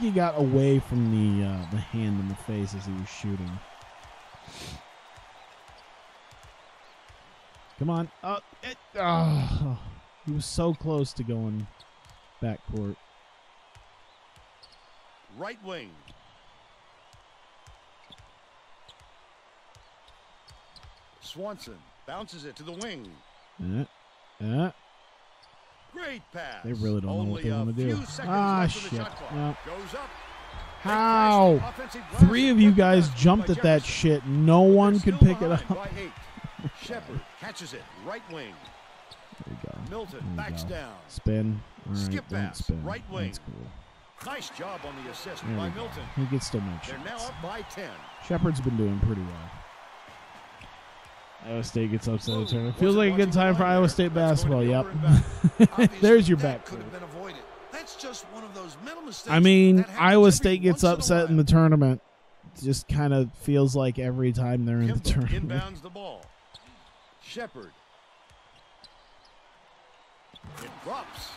he got away from the hand in the face as he was shooting. Come on. He was so close to going backcourt. Right wing. Swanson bounces it to the wing. Great pass. They really don't know what they want to do. Shit. No. Goes up. How? 3 of you guys jumped at that shit. No one could pick it up. Shepard catches it. Right wing. There you go. Milton backs down. Spin. All right, Skip don't pass. spin. Right wing. That's cool. Nice job on the assist There by we go. Milton. He can still make They're shots. now up by 10. Shepard's been doing pretty well. Iowa State gets upset in the tournament. Feels like a good time for Iowa State basketball. Yep. There's your back. That's just one of those mental mistakes. I mean, Iowa State gets upset in the tournament. It just kind of feels like every time they're in the tournament. Inbounds the ball. Shepard. It drops.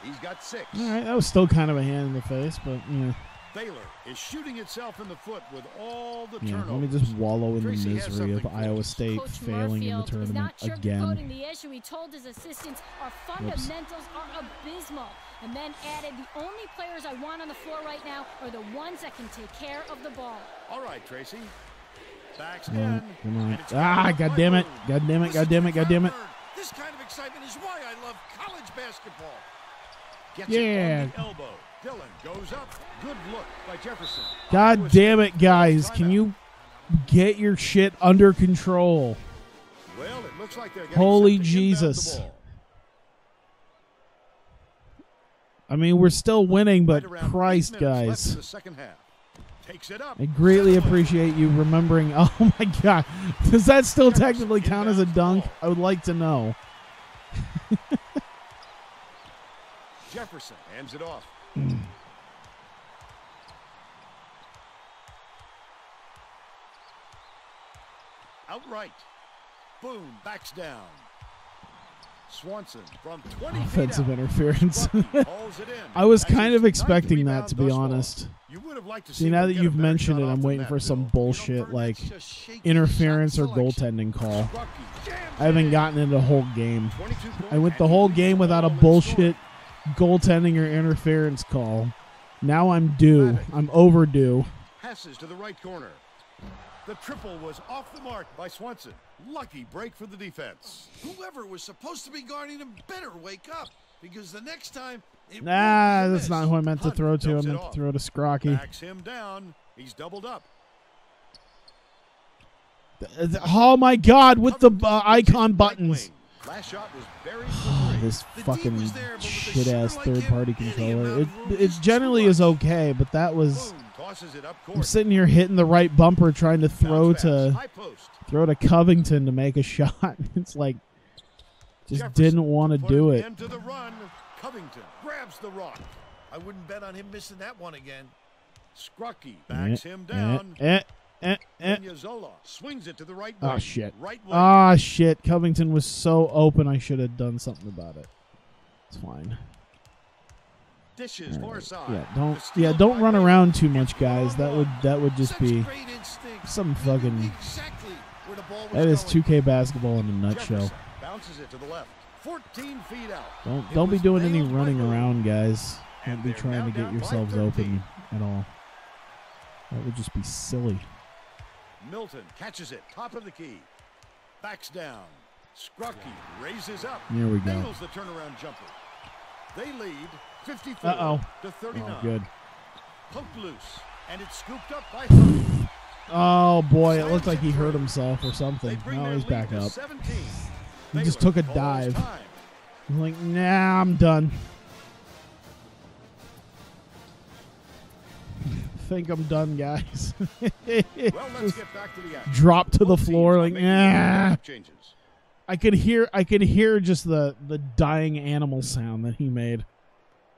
He's got 6. All right, that was still kind of a hand in the face, but yeah. Baylor is shooting itself in the foot with all the Yeah, turnovers. let me just wallow in the Tracy has misery of something for Iowa us. State Coach failing in the Murfield was tournament not again. sugarcoating the issue. He told his assistants, our fundamentals are abysmal, and then added, the only players I want on the floor right now are the ones that can take care of the ball. All right, Tracy. Backs Come in. on. God damn it. God damn it. God damn it. God damn it. This kind of excitement is why I love college basketball. Gets it on the elbow. Dillon goes up. Good look by Jefferson. God damn it, guys. Can you get your shit under control? Well, it looks like they're getting Holy set to inbound Jesus. the ball. I mean, we're still winning, but Right around 8 Christ, minutes left in guys. the second half. Takes it up. I greatly appreciate you remembering. Oh, my God. Does that still technically count as a dunk? I would like to know. Jefferson hands it off. Outright. Boone backs down. Swanson from 20 Offensive feet out. interference. Hauls it in. I was That's kind his of 9th expecting that, rebound to be thus far. honest. You would have liked to See, see now him that get a you've better mentioned shot it, off I'm than waiting that, for some Bill. bullshit like interference or goaltending call. I haven't gotten into the whole game. I went the whole game without a bullshit goaltending or interference call. Now I'm due. I'm overdue. Passes to the right corner. The triple was off the mark by Swanson. Lucky break for the defense. Whoever was supposed to be guarding him better wake up, because the next time it won't be Nah, a that's miss. not who I meant to Hunt throw to. I dumps it meant to off. throw to Scrocky. Backs him down. He's doubled up. Oh my God! With the icon buttons. Last shot was buried for three. This The D fucking was there, but with a shit-ass shooter like him, third-party any controller. amount of room It is generally too is much. okay, but that was. Boone tosses it up I'm court. sitting here hitting the right bumper, trying to throw Bounce pass. to High post. Covington to make a shot. It's like just Jefferson didn't want to put do an it. end to the run. Covington grabs the rock. I wouldn't bet on him missing that one again. Scrucky backs him down. Zola swings it to the right wing. Oh, shit. Right wing. Ah, shit. Covington was so open, I should have done something about it. It's fine. Dishes far side. Don't run around too much, guys. That would just be some fucking. That is 2K basketball in a nutshell. Bounces it to the left. 14 feet out. Don't be doing any running around, guys. Don't be trying to get yourselves open at all. That would just be silly. Milton catches it, top of the key. Backs down. Scrucky raises up. Here we go. Nails the turnaround jumper. They lead 54 to 39. Oh, good. Poked loose, and it's scooped up by Hunt. Oh, boy. It looked like he hurt himself or something. Now he's back up. 17. He just took a dive. I'm like, nah, I'm done. Think I'm done, guys. Well, let's get back to the action. Drop to the floor like, nah. Changes. I could hear just the dying animal sound that he made.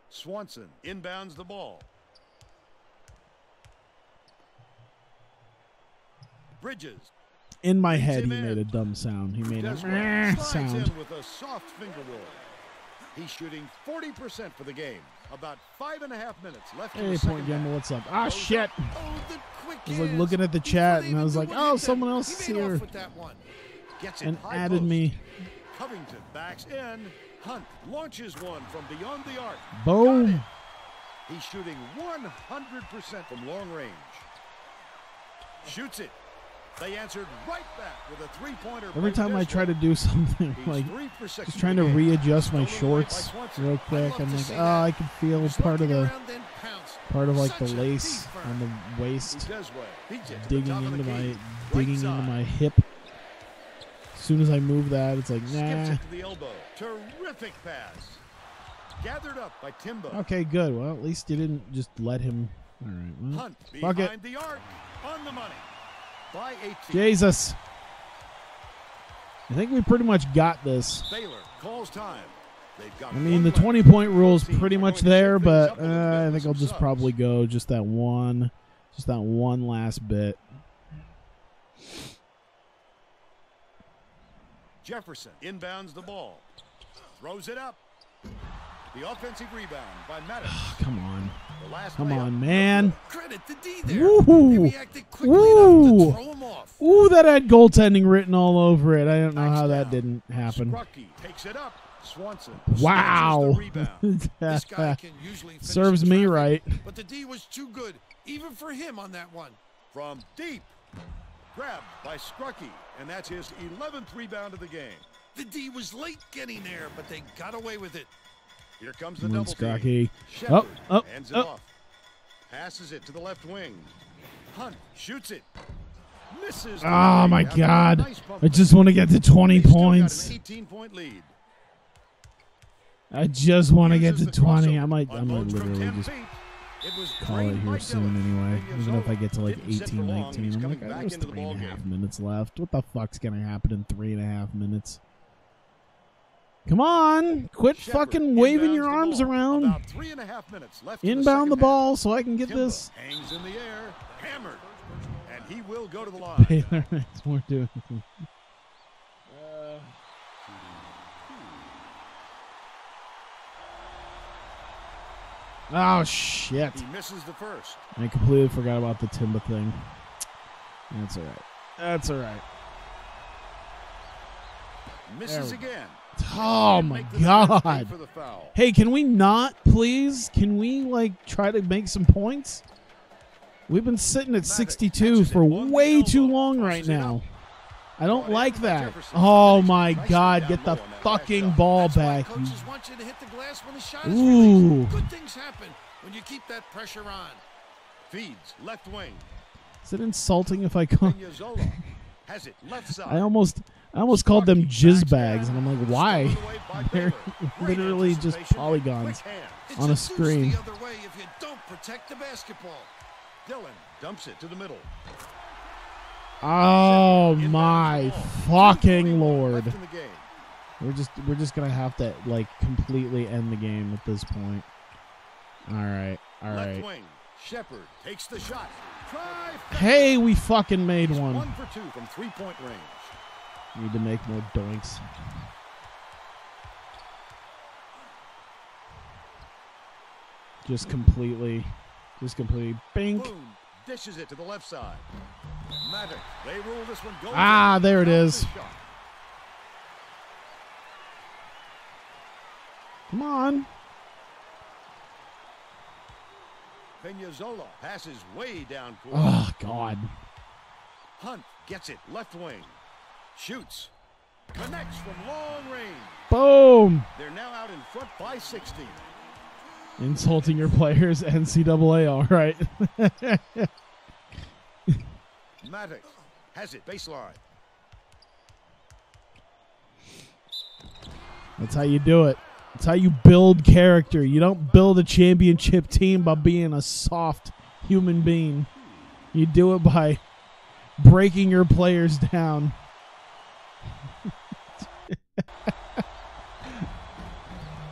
Swanson inbounds the ball. Bridges. In my head, he made a dumb sound. He made a sound. With a soft finger roll. He's shooting 40% for the game. About 5.5 minutes left. Hey, Point Gamble, what's up? Ah, shit. I was like looking at the chat, and I was like, oh, someone else is here. And added me. Covington backs in. Hunt launches one from beyond the arc. Boom. He's shooting 100% from long range. Shoots it. They answered right back with a three-pointer. Every time I try to do something, like just trying to readjust my shorts real quick, I'm like, oh, I can feel part of like the lace on the waist digging into my hip. As soon as I move that, it's like, nah. Skips it to the elbow. Terrific pass. Gathered up by Timbo. Okay, good. Well, at least you didn't just let him. All right. Well, Hunt fuck behind it. the arc on the money. By 18. Jesus. I think we pretty much got this. Baylor calls time. I mean, the 20-point rule is pretty much there, but I think I'll just probably go just that one last bit. Jefferson inbounds the ball. Throws it up. The offensive rebound by Maddox. Come on. Come on, man. Credit the D there. Woo! They reacted quickly enough to throw him off. Ooh, that had goaltending written all over it. I don't know how that didn't happen. Scrucky takes it up. Swanson. Wow. This guy can usually serves me right. But the D was too good, even for him on that one. From deep. Grabbed by Scrucky, and that's his 11th rebound of the game. The D was late getting there, but they got away with it. Here comes the double team. Shepard hands it off. Passes it to the left wing. Hunt shoots it. Misses. Oh, my God. Nice I just want to get to 20 points. 18-point lead. I just want to get to 20. I might literally just call it here soon anyway. Even if I get to like 18, 19. I'm like, there's 3.5 minutes left. What the fuck's going to happen in 3.5 minutes? Come on. Quit fucking waving your arms around. About 3.5 minutes left. Inbound the ball so I can get this. Hangs in the air. Hammered. And he will go to the line. Baylor next more doing. Oh, shit. He misses the first. I completely forgot about the Timba thing. That's all right. That's all right. Misses again. Oh, my God. Hey, can we not, please? Can we, like, try to make some points? We've been sitting at 62 for way too long right now. I don't like that. Oh, my God. Get the fucking ball back. Coaches want you to hit the glass when the shot is Ooh. released. Good things happen when you keep that pressure on. Feeds left wing. Is it insulting if I call? Has it left side. I almost called them jizz bags, and I'm like, why? They're literally just polygons on a screen. The other way if you don't protect the basketball. Dillon dumps it to the middle. Oh my fucking Lord! We're just gonna have to like completely end the game at this point. All right. Left wing. Shepard takes the shot. Hey, we fucking made one. 1 for 2 from three-point range. Need to make more doinks. Just completely bink. Boom. Dishes it to the left side. Maddox, they rule this one. Goes Ah, there it is. Come on. Peñazola passes way down court. Oh, God. Hunt gets it. Left wing. Shoots. Connects from long range. Boom. They're now out in front by 60. Insulting your players, NCAA, all right. Maddox has it. Baseline. That's how you do it. That's how you build character. You don't build a championship team by being a soft human being. You do it by breaking your players down.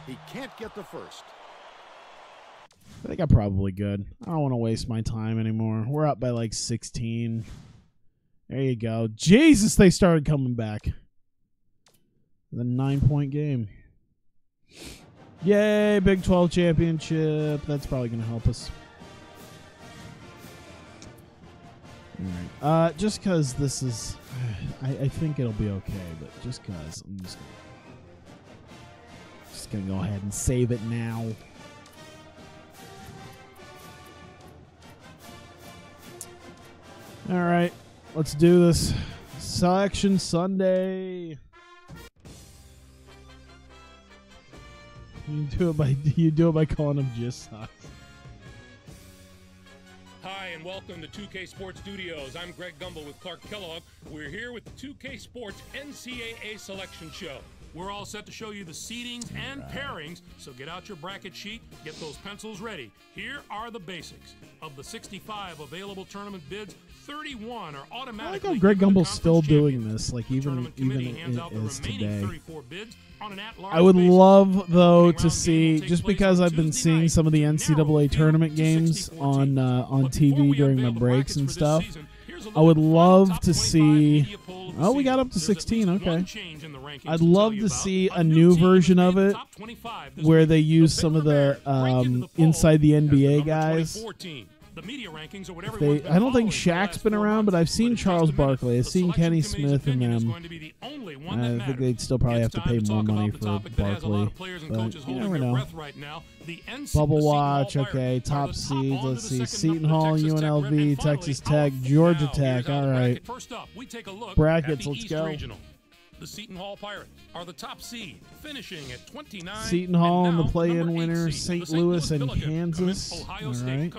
He can't get the first. I think I'm probably good. I don't want to waste my time anymore. We're up by like 16. There you go. Jesus, they started coming back. The 9-point game. Yay, Big 12 Championship. That's probably going to help us. All right. Just because this is... I think it'll be okay, but just because I'm just going to go ahead and save it now. All right, let's do this. Selection Sunday. You do it by calling them just socks. Hi, and welcome to 2K Sports Studios. I'm Greg Gumbel with Clark Kellogg. We're here with the 2K Sports NCAA Selection Show. We're all set to show you the seedings and pairings, so get out your bracket sheet, get those pencils ready. Here are the basics. Of the 65 available tournament bids, 31 are automatically. I like how Greg Gumbel's still doing this, like even as today. Bids on an I would love though to see, just because I've been seeing some of the NCAA tournament games on TV during my breaks and stuff. I would love to see. Oh, we got up to 16. Okay. I'd love to see a new version of it where they use some of the inside the NBA guys. I don't think Shaq's been around, but I've seen Charles Barkley. I've seen Kenny Smith and them. I think they'd still probably have to pay more money for Barkley. But you never know. Bubble Watch, okay. Top seeds, let's see. Seton Hall, UNLV, Texas Tech, Georgia Tech. All right. Brackets, let's go. The Seton Hall Pirates are the top seed, finishing at 29. Seton Hall and the play-in winner, St. Louis and Kansas. All right.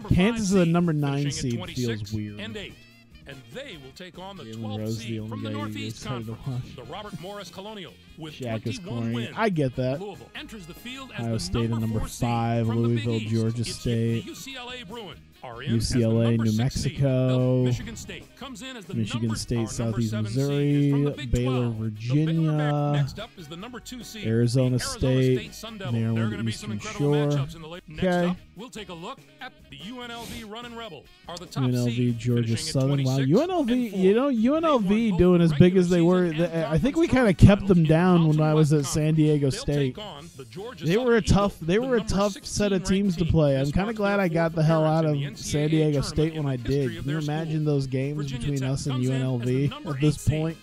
Kansas is the number 9 seed. Feels weird. And they will take on the 12th seed from the Northeast Conference, the Robert Morris Colonials, with 21 wins. I get that. Louisville enters the field as Ohio the State at number 5, from the Big Louisville, East. Georgia State, UCLA Bruins are in UCLA, New Mexico, Michigan State comes in as the Michigan State, number Southeast 7 Missouri, seed. From the Big Baylor, 12, Virginia, Next up is the number 2 seed, Arizona the State, Sun Devils. Maryland, There are going to be Eastern some Shore. incredible matchups in the late. Next Okay. up, we'll take a look at the UNLV Runnin' Rebels are the top UNLV, seed, Georgia finishing at Southern. Wow, 26 UNLV, and 4. you know, UNLV doing as big as they were. I think we kind of kept them down when I was at San Diego State. They were a tough set of teams to play. I'm kind of glad I got the hell out of San Diego State when I did. Can you imagine those games between us and UNLV at this point?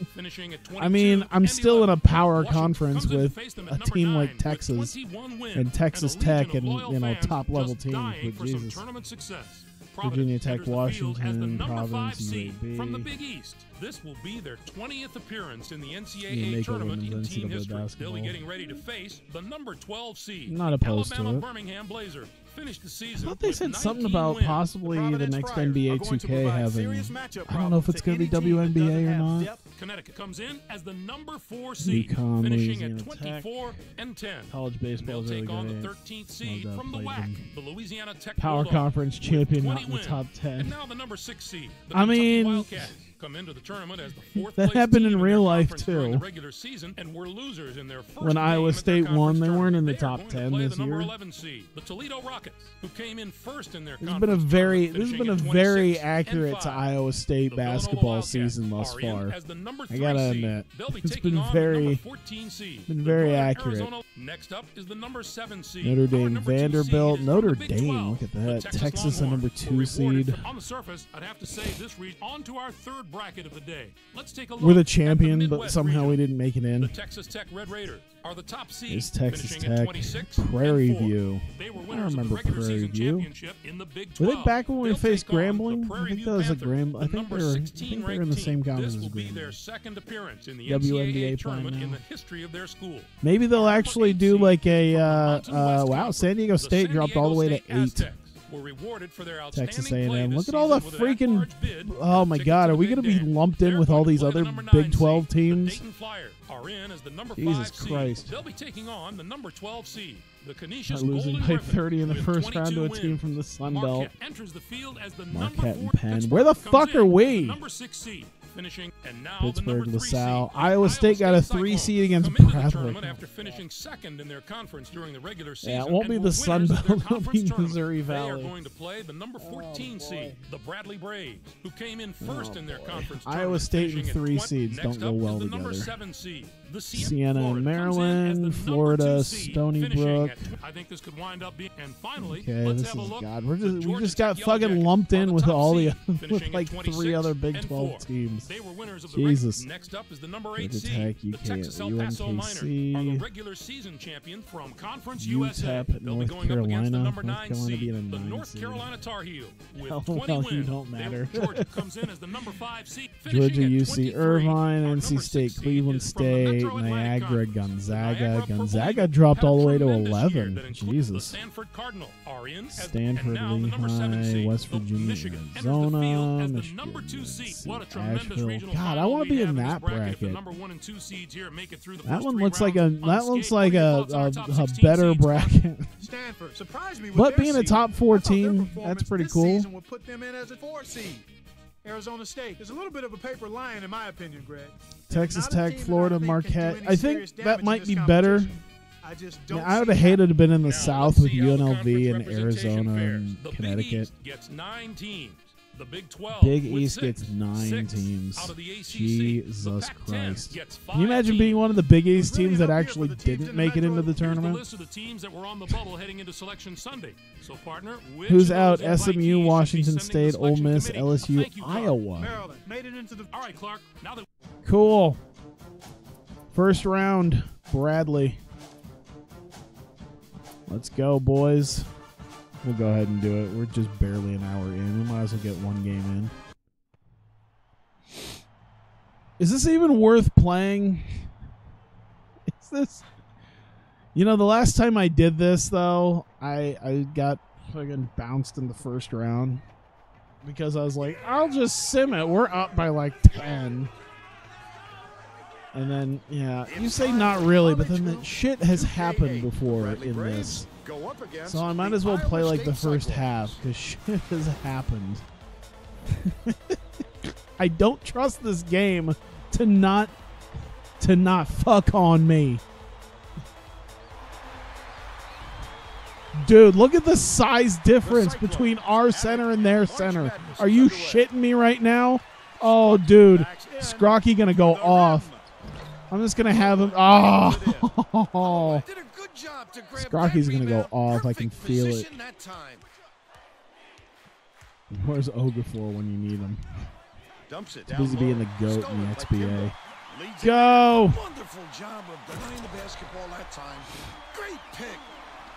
I mean, I'm still in a power conference with a team like Texas and Texas Tech and top level teams. But Jesus. Virginia Tech, Washington, Providence, UAB. From the Big East, this will be their 20th appearance in the Yeah, NCAA make a tournament in women's team NCAA history. They'll basketball. be getting ready to face the number 12 seed. Not opposed Alabama to it. Birmingham Blazer finished the I season. thought they with said something 19 about wins. possibly the Providence next Friars NBA are going to 2K provide having. serious matchup I don't know if it's going to be WNBA or not. Depth. Connecticut comes in as the number 4 seed, UConn, finishing Louisiana at 24 and 10. College baseball They'll is really take on good. the 13th seed Love that from the played WAC, them. the Louisiana Tech Power Bulldogs, Conference with champion, 20 not in the wins. top 10. And now the number 6 seed, the I Kentucky mean, Wildcats, come into the tournament as the fourth That place happened team in their real life, conference during too. the regular season and were losers in their first When Iowa game at their State won, conference they weren't in the tournament. top They are 10 going to this play the number year. 11 seed, the Toledo Rockets, who came in first in their This has conference been a very, tournament, this has been a finishing at very 26 accurate and to 5. Iowa State The Villanova basketball Wildcats season thus are in far. as the number I 3 gotta seed. admit, They'll be it's taking been on the number very, 14 seed. been The very Northern accurate. Arizona. Next up is the number 7 seed. Notre Our Dame, number 2 seed Vanderbilt, is Notre from the Big Dame. 12. Look at The that. Texas, the Longhorns number were 2 rewarded seed. for- On the surface, I'd have to say this reads on to our third bracket of the day. Let's take a look We're the at champion, but Midwest somehow we region. didn't make it The in. Texas Tech Red Raiders are the top seed, It's Texas finishing at Tech, 26 Prairie and 4. View. They were I winners of the remember regular Prairie season View. championship in the Big Were 12. they back when we They'll faced take on the Grambling? I Prairie think View that was a Panthers, I the think number they were 16 in the same ranked team. conference This as will be Grambling. their second appearance in the WNBA NCAA tournament plan in now. the history of their school. Maybe they'll actually do like a wow, San Diego The State San dropped all the way to Diego State 8. Aztecs were rewarded for their outstanding Texas play A&M. this Look at all the season with an freaking at-large bid oh my ticket god, to are the we Big going to be Ten. lumped in They're with all going to these play other the number 9 Big 12 seed. teams? The Dayton Flyers are in as the number Jesus 5 seed. Christ. They'll be taking on the number 12 seed. The Are Canisius losing Golden by Griffins 30 in the with first round to a 22 team wins. from the Sun Belt. Marquette enters the field as the number Marquette 4 and Penn. Pittsburgh Where the comes fuck in are as we? the number 6 seed, finishing and now Pittsburgh, the number 3 LaSalle. seed. Iowa State got a 3 Cyclones seed against come into the Bradley. tournament after finishing second in their conference during the regular season. Yeah, it won't and be were the Sun winners of their Belt, it'll conference be tournament. Missouri They are Valley. going to play the number 14 seed, the Bradley Braves, who came in first in their conference Iowa tournament, State and finishing at 3 20. seeds Next don't go up well is the number together. 7 seed. The Siena and Florida comes in as the Maryland, number Florida, 2 seed, Stony finishing Brook. at I think this could wind up being. And finally, Okay, let's this have a is look. God. The We Georgia just Tech got Yellow fucking Jackets lumped are in the with top all the seed, with finishing like at 3 26 other Big and 12 4. teams. They were winners of the Jesus. Next up is the number 8 Georgia seed. Tech, The UK, Texas El Paso Miners are the UNKC, regular season champion from Conference USA. UTEP, They'll North be going up against the Carolina. number North 9 Carolina seed, being a the 9 North seed. Carolina Tar Heel, with Oh, 20 well, you wins. don't matter. Georgia comes in as the number 5 seed, Georgia, finishing at UC 23. Irvine, Our NC number State, 6 seed Cleveland is from the State, Metro Atlantic Niagara, Conference. Gonzaga. Niagara Purple Gonzaga Eagles dropped had a all the way to tremendous year 11. that includes Jesus. The Stanford Cardinal are in as Stanford, and now the number 7 Lehigh, seed. West The Virginia, Michigan enters Arizona, the field as the Michigan, number 2 seed. let's What a see, tremendous Asheville. regional God, I final want to we be have in this that bracket. If bracket. the number 1 and 2 seeds here make it through the That first one 3 looks like rounds a that looks unscathed. like What are your thoughts on our a top a 16 better seeds? bracket. Stanford surprised me with But their being a seed. top 4 I thought their team, performance that's pretty this cool. season would put them in as a 4 seed. Arizona State is a little bit of a paper lion, in my opinion, Greg. Texas Not a Tech, team that Florida, I think can do Marquette. any I serious think damage that in might this be better. competition. I just don't I would see have how. hated to have been in the Now, South let's with see how the UNLV conference and representation Arizona fares. and The Big Connecticut. East gets 9 teams. The Big 12 Big with East 6. gets 9 6 teams. out of the ACC. Jesus The Pac-10 Christ. gets 5 Can you imagine teams. being one of the Big East really teams that up here actually for the teams didn't in the make it into Metro. the Here's the tournament? list of the teams that were on the bubble heading into Selection Sunday. So, partner, which Who's of out? those invitees SMU, should be Washington sending the State, Ole selection Miss, committee? LSU, Thank you, Clark. Iowa. Maryland made it into the. All right, Clark. Now that Cool. First round, Bradley. Let's go, boys. We'll go ahead and do it. We're just barely an hour in. We might as well get one game in. Is this even worth playing? Is this... You know, the last time I did this, though, I got fucking bounced in the first round. Because I was like, I'll just sim it. We're up by like 10. And then, yeah, you say not really, but then the shit has happened before in this. So I might as well play like the first half, because shit has happened. I don't trust this game to not fuck on me. Dude, look at the size difference between our center and their center. Are you shitting me right now? Oh, dude. Scrocky gonna go off. I'm just gonna have him. Oh, Scrocky's gonna go off. I can feel it. Where's Okafor when you need him? He's busy being the GOAT in the XBA. Go! Wonderful job of denying the basketball that time. Great pick.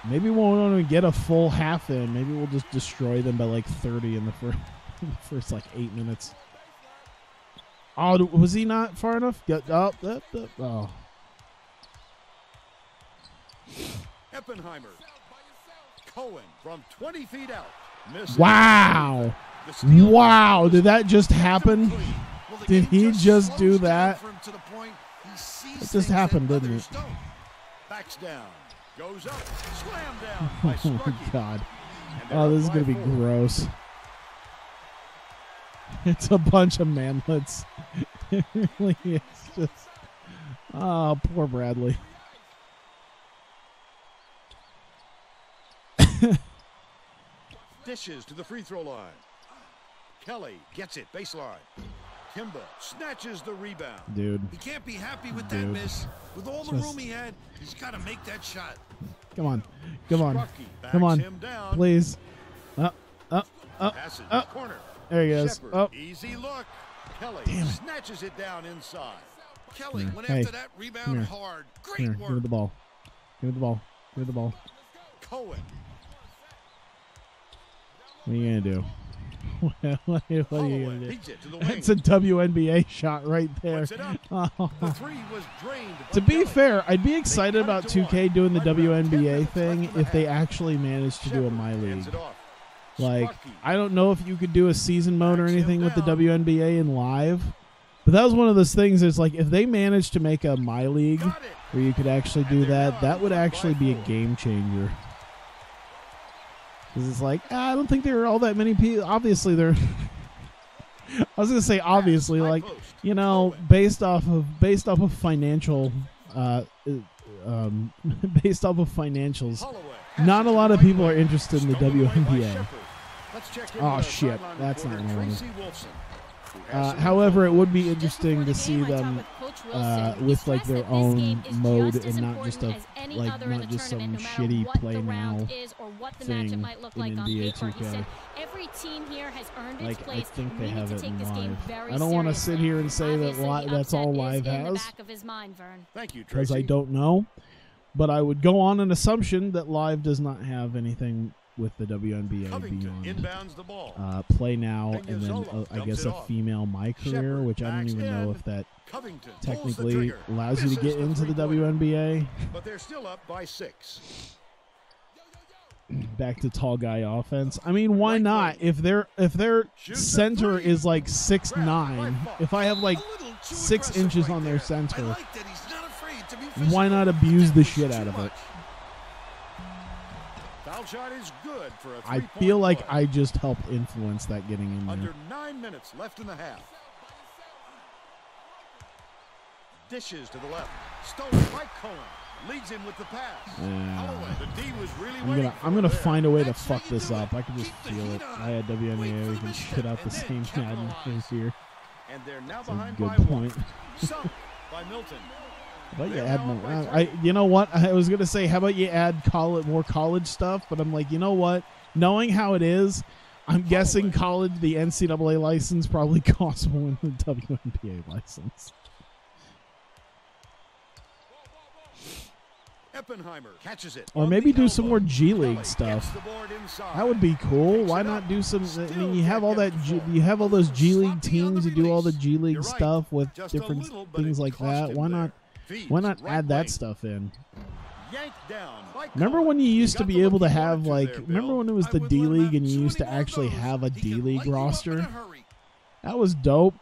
Maybe we won't even get a full half in. Maybe we'll just destroy them by like 30 in the first like 8 minutes. Oh, was he not far enough? Oh. Eppenheimer. Cohen from 20 feet out. Misses. Wow. Wow. Did that just happen? Did he just do that? It just happened, didn't it? Backs down. Goes up. Slam down by Oh, Sparky. God. Oh, this is going to be gross. It's a bunch of manlets. It really is just... Oh, poor Bradley. Dishes to the free throw line. Kelly gets it, baseline. Kimba snatches the rebound. Dude. He can't be happy with that miss. With all the room he had, he's got to make that shot. Come on. Come on. Strucky Come on. backs him down. Please. Passes in the corner. There he goes. Shepherd, Oh. easy look. Kelly Damn it. snatches it down inside. Kelly went Hey. after that rebound hard. Great Here, work. give me the ball. Give me the ball. Give me the ball. Cohen. What are you going to do? What are you Holloway going to do? beats it to the wing. That's a WNBA shot right there. Puts it up. Oh. The three was drained. To by be Kelly. fair, I'd be excited cut about it to 2K one. doing the Right around 10 WNBA minutes thing left in the if they half. actually managed to do a Shepherd My hands League. it off. Like, Strucky I don't know if you could do a season mode or backs him anything with the down. WNBA in live, but that was one of those things. It's like if they managed to make a My League got it. where you could actually do And they're that, now that would up actually by be a 4. game changer. Because it's like, I don't think there are all that many people. Obviously, there. I was gonna say obviously, High like, post. you know, Cohen. based off of financial, based off of financials. Holloway Not a lot of passes people to are the right interested in the wing. Stolen away by WNBA. Shepherd. Let's check in Oh, with our shit. sideline That's not reporter, what I wanted. Tracy Wilson, who has some However, it info. would be Just interesting before to the see game, I talked them with Coach Wilson. He with like stressed their that this game own is mode just as and not just a important as any like other in not the just some tournament, no matter shitty what play the now round is or what the thing matchup might look in like on NBA paper. He 2K. said every team here has earned its Like I place. think they we need have to it take in this game live. very I don't want to seriously. sit here and say that Obviously, the that's all upset live is in the has back of his mind, Vern. Thank you, because I Tracy. don't know, but I would go on an assumption that live does not have anything with the WNBA Covington beyond inbounds the ball. play now and then Pinguzola I dumps guess it a off. female my career, Shepherd which I don't backs even know in. if that Covington pulls the technically trigger. allows you to Misses get into the three-pointer. WNBA. But they're still up by 6. Back to tall guy offense. I mean, why Right not? wing. If their Shoots a center three. is like Grabbed 6'9", by if I have like A little too 6 aggressive inches right on their there. center, I like that he's not afraid to be why physical, not but abuse that the was shit too out of it? much. Foul shot is good for a I three-point feel like play. I just helped influence that getting in there. Under 9 minutes left in the half. Dishes to the left. Stolen by Cohen. Leads him with the pass. Yeah. Holloway. The D was really I'm waiting gonna for I'm it gonna there. find a way to That's how fuck you this do up. it. I can just Keep the feel heat it. on. I had Wait WNBA. for We the can misstep shit out the and then same Madden capitalize. here. And they're now That's a behind good by point. 1. Sunk by Milton. How about you They're add now more? up by 3. You know what? I was gonna say, how about you add more college stuff? But I'm like, you know what? Knowing how it is, I'm guessing college, the NCAA license probably costs more than the WNBA license. Eppenheimer catches it. Or on maybe the do some elbow. more G League Kelly stuff. gets the board inside. That would be cool. Picks Why it not up. do some? I Still mean, you have all can't that. get the ball. You have all those G League Sloppy on the teams. You do all the release. G League You're right. stuff with Just a different little, but things it like cost that. him Why there. not? Feeds Why not right add that wing. stuff in? Yanked down by Remember Cohen. when you used to got be the able look to he have wanted like? there, Bill. Remember when it was I the would D let him League have and you used to 20 more actually goals. have a He D can League light you up in a roster? hurry. That was dope.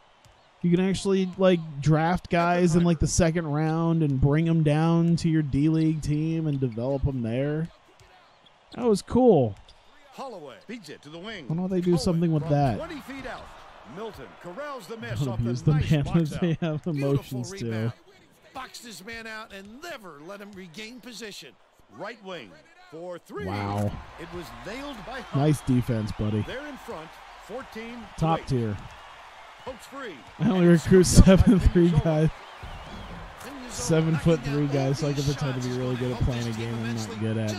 You can actually like draft guys in like the second round and bring them down to your D League team and develop them there. That was cool. Holloway feeds it to the wing. Why don't they do Cohen something with from that? 20 feet out. Milton corrals the miss Don't off abuse the the nice man box as out. they have Beautiful emotions too. rebound. Boxed this man out and never let him regain position. Right wing for 3. Wow. It was nailed by Hunt. Nice defense, buddy. They're in front, 14. Top 8. tier. Pokes free. I only And it's recruit scooped up by 7'3" Pinguzola. guys, Pinguzola 7'3" guys, so I can pretend to be really good at playing a game I'm not good at.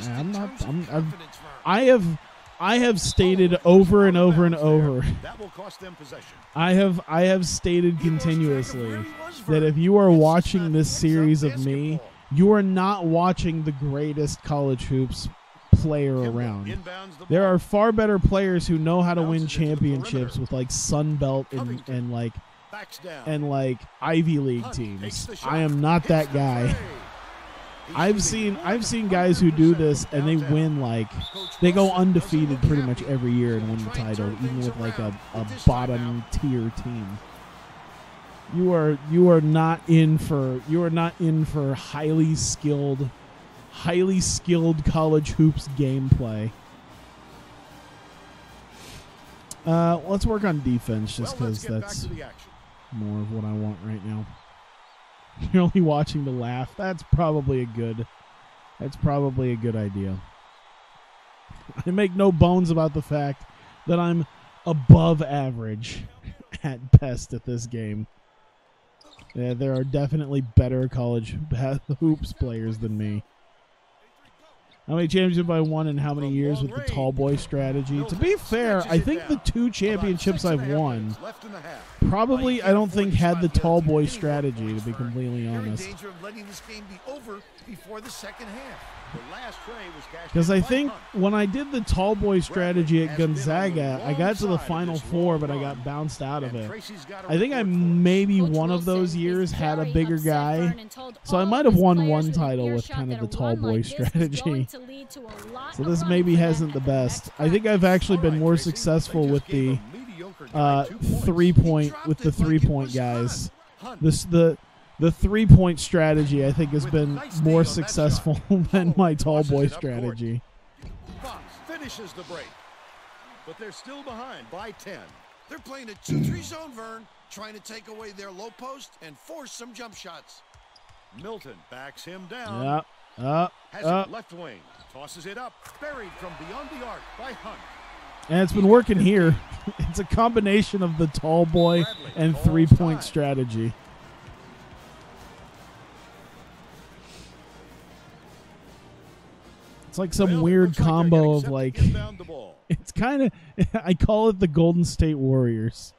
I have stated over and over and over. That will cost them possession. I have stated continuously that if you are watching this series of me, you are not watching the greatest college hoops player Kimba around. inbounds the There ball. are far better players who know how to win Bounces into the championships perimeter. with like Sun Belt Covington. and Backs down. like Ivy League Hunt teams. takes the shot. I am not Hits that the guy. three. He's I've shooting seen guys who do this and they 100% win like Coach they go Wilson undefeated doesn't look pretty much happy. every year and win the Try and title, turn even things with like a around. But this bottom time tier team. You are not in for highly skilled college hoops gameplay. Let's work on defense just Well, let's because get back that's to the action. more of what I want right now. You're only watching to laugh. That's probably a good idea. I make no bones about the fact that I'm above average at best at this game. Yeah, there are definitely better college hoops players than me. How many championships have I won in how many years with the tall boy strategy? To be fair, I think the 2 championships I've won probably, I don't think, had the tall boy strategy, to be completely honest. Danger of letting this game be over before the second half. Because I think when I did the tall boy strategy at Gonzaga, I got to the Final Four, but I got bounced out of it. I think I maybe one of those years had a bigger guy, so I might have won one title with kind of the tall boy strategy. So this maybe hasn't the best. I think I've actually been more successful with the 3-point guys. The 3-point strategy, I think, has been more successful than my tall boy strategy. Fox finishes the break, but they're still behind by 10. They're playing a 2-3 zone, Vern, trying to take away their low post and force some jump shots. Milton backs him down. Has it left wing. Tosses it up. Buried from beyond the arc by Hunt. And it's been working here. It's a combination of the tall boy and 3-point strategy. It's like some weird combo of like, it's kind of, I call it the Golden State Warriors.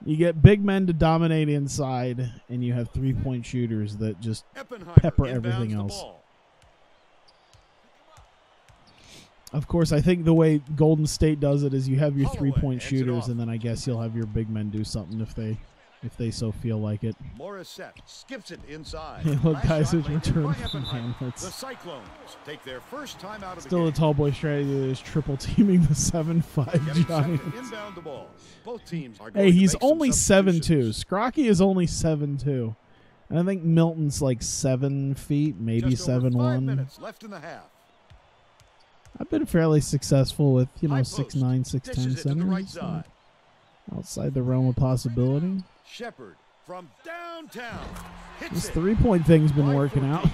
You get big men to dominate inside, and you have 3-point shooters that just pepper everything else. Of course, I think the way Golden State does it is you have your 3-point shooters, and then I guess you'll have your big men do something if they so feel like it. Morissette skips it inside. Hey, look, guys, it's returned from Hamlets. The Cyclones take their first time out of Still the tall boy strategy is triple teaming the 7'5" Giants. Inbound the ball. Both teams are Hey, he's only 7'2". Scrocky is only 7'2". And I think Milton's like 7 feet, maybe 7'1". 5 minutes left in the half. I've been fairly successful with, 6'9", 6'10" centers. Right side. Outside the realm of possibility. Shepard from downtown. This 3-point thing's been working out.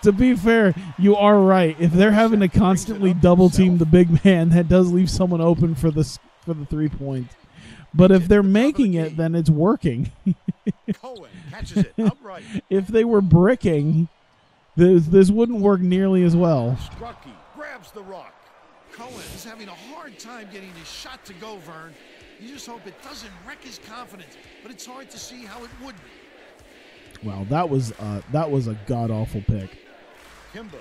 To be fair, you are right. If they're having to constantly double team the big man, that does leave someone open for the 3-point. But if they're making it, then it's working. Cohen catches it outright. If they were bricking, this wouldn't work nearly as well. Strucky grabs the rock. Cohen is having a hard time getting his shot to go, Vern. You just hope it doesn't wreck his confidence, but it's hard to see how it would. Wow, that was a god-awful pick. Kimba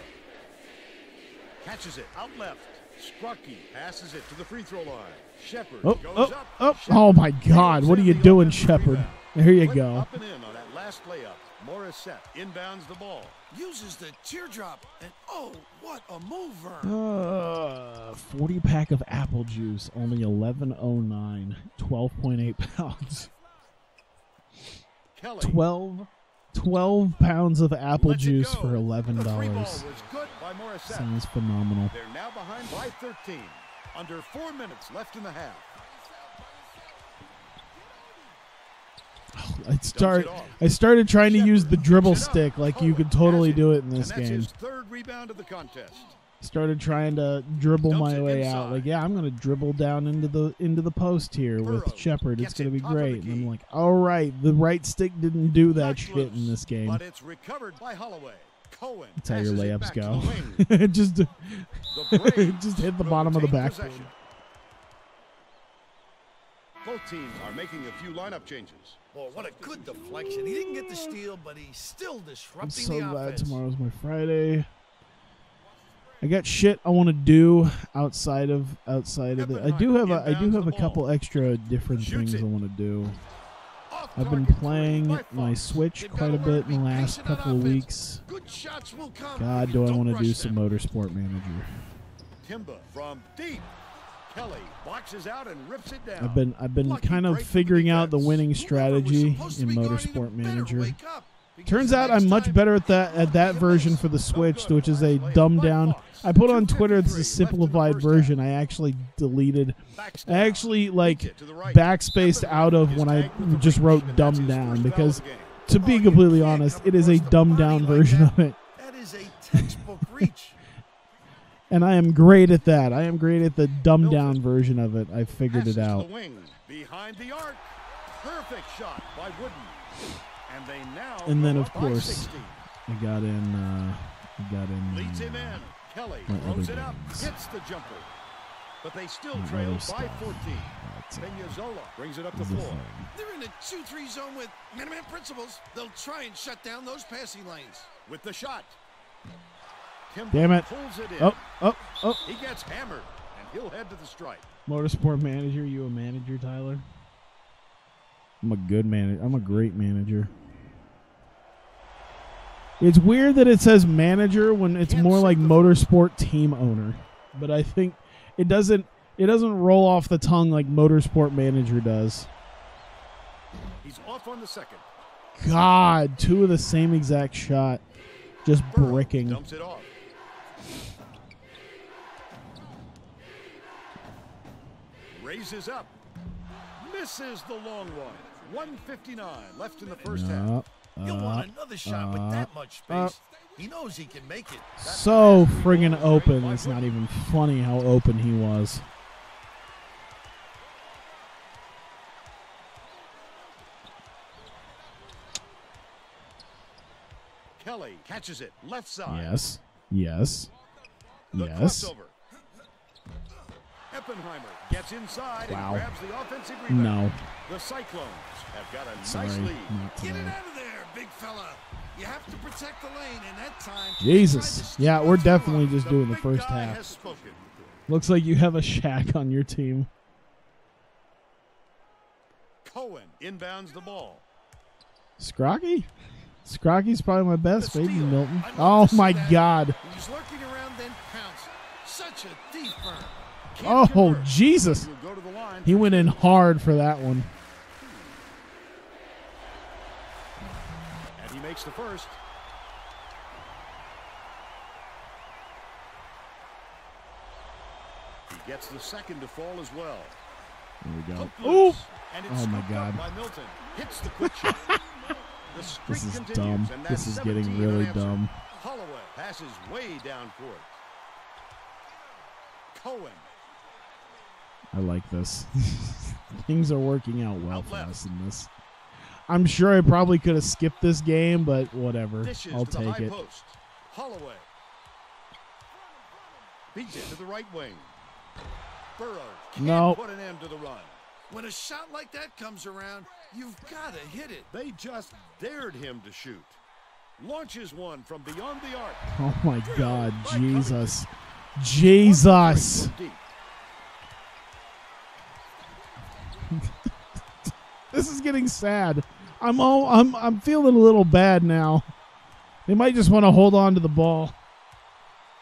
catches it out left. Strucky passes it to the free throw line. Shepard goes up. Oh my God! What are you doing, Shepard? There you go. Up and in on that last layup. Morissette inbounds the ball. Uses the teardrop, and oh, what a move, Vern. 40-pack of apple juice, only 11.09, 12.8 pounds. Kelly. 12 pounds of apple juice for $11. Sounds phenomenal. They're now behind by 13. Under 4 minutes left in the half. I started trying to use the dribble stick like you could totally do it in this game. His third rebound of the contest. Started trying to dribble my way out. Like, yeah, I'm going to dribble down into the post here with Shepard. It's going to be great. And I'm like, all right, the right stick didn't do that shit in this game. But it's recovered by Holloway. Cohen. That's how your layups go. just hit the bottom of the backboard. Both teams are making a few lineup changes. Boy, what a good deflection. He didn't get the steal, but he's still disrupting I'm so the glad offense. tomorrow's my Friday. I got shit I want to do outside of the. I do have a couple extra different things I want to do. I've been playing my Switch quite a bit in the last couple of weeks. God, do I want to do some Motorsport Manager. Timba from deep. Kelly boxes out and rips it down. I've been kind of figuring out the winning strategy in Motorsport Manager. Turns out I'm much better at that version for the Switch, which is a dumbed down. I put on Twitter this is a simplified version. I actually deleted. I actually backspaced out of when I just wrote dumbed down because, to be completely honest, it is a dumbed down version of it. That is a textbook reach. And I am great at that. I am great at the dumbed down version of it. I figured it out. Behind the arc. Perfect shot by Wooden. And they now and then, of course, I got in. Leads him in. Kelly throws it up. Hits the jumper. But they still trail by 14. Peñazola brings it up the floor. They're in a 2-3 zone with man-to-man principles. They'll try and shut down those passing lanes. With the shot. Damn it. Pulls it in. Oh. He gets hammered, and he'll head to the stripe. Motorsport manager, you a manager, Tyler? I'm a good manager. I'm a great manager. It's weird that it says manager when it's more like motorsport team owner. But I think it doesn't roll off the tongue like motorsport manager does. He's off on the second. God, two of the same exact shot. Just bricking. Dumps it off. Raises up. Misses the long one. 1:59 left in the first half. You'll want another shot with that much space. He knows he can make it. So friggin' open. It's not even funny how open he was. Kelly catches it left side. Yes. Crossover. Oppenheimer gets inside and grabs the offensive rebound. No. The Cyclones have got a nice lead. Get it out of there, big fella. You have to protect the lane, and that time. Jesus. Yeah, we're definitely just doing the first half. Looks like you have a Shaq on your team. Cohen inbounds the ball. Scrocky? Scrocky's probably my best, maybe Milton. Oh my God. He's lurking around, then pounce. Such a thief burn. Oh, Jesus. He went in hard for that one. And he makes the first. He gets the second to fall as well. There we go. Oh, oh my God. By Milton. Hits the quick shot. This is dumb. This is getting really dumb. Holloway passes way down court. Cohen. I like this. Things are working out well for us in this. I'm sure I probably could have skipped this game, but whatever. I'll take it. Post. Holloway. Beats it to the right wing. Burrow can't put an end to the run. When a shot like that comes around, you've got to hit it. They just dared him to shoot. Launches one from beyond the arc. Oh, my God. Jesus. Jesus. This is getting sad. I'm feeling a little bad now. They might just want to hold on to the ball.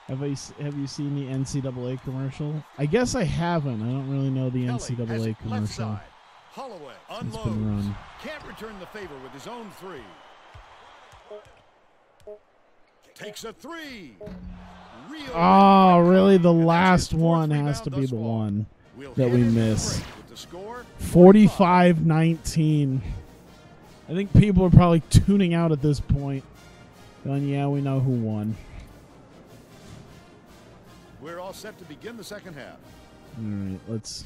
Have you seen the NCAA commercial? I guess I haven't. I don't really know the NCAA commercial. Holloway it's been run. Can't return the favor with his own three. Takes a three. Oh, really? The last one has to be the one that we miss. 45-19. I think people are probably tuning out at this point. Going, yeah, we know who won. We're all set to begin the second half. All right, let's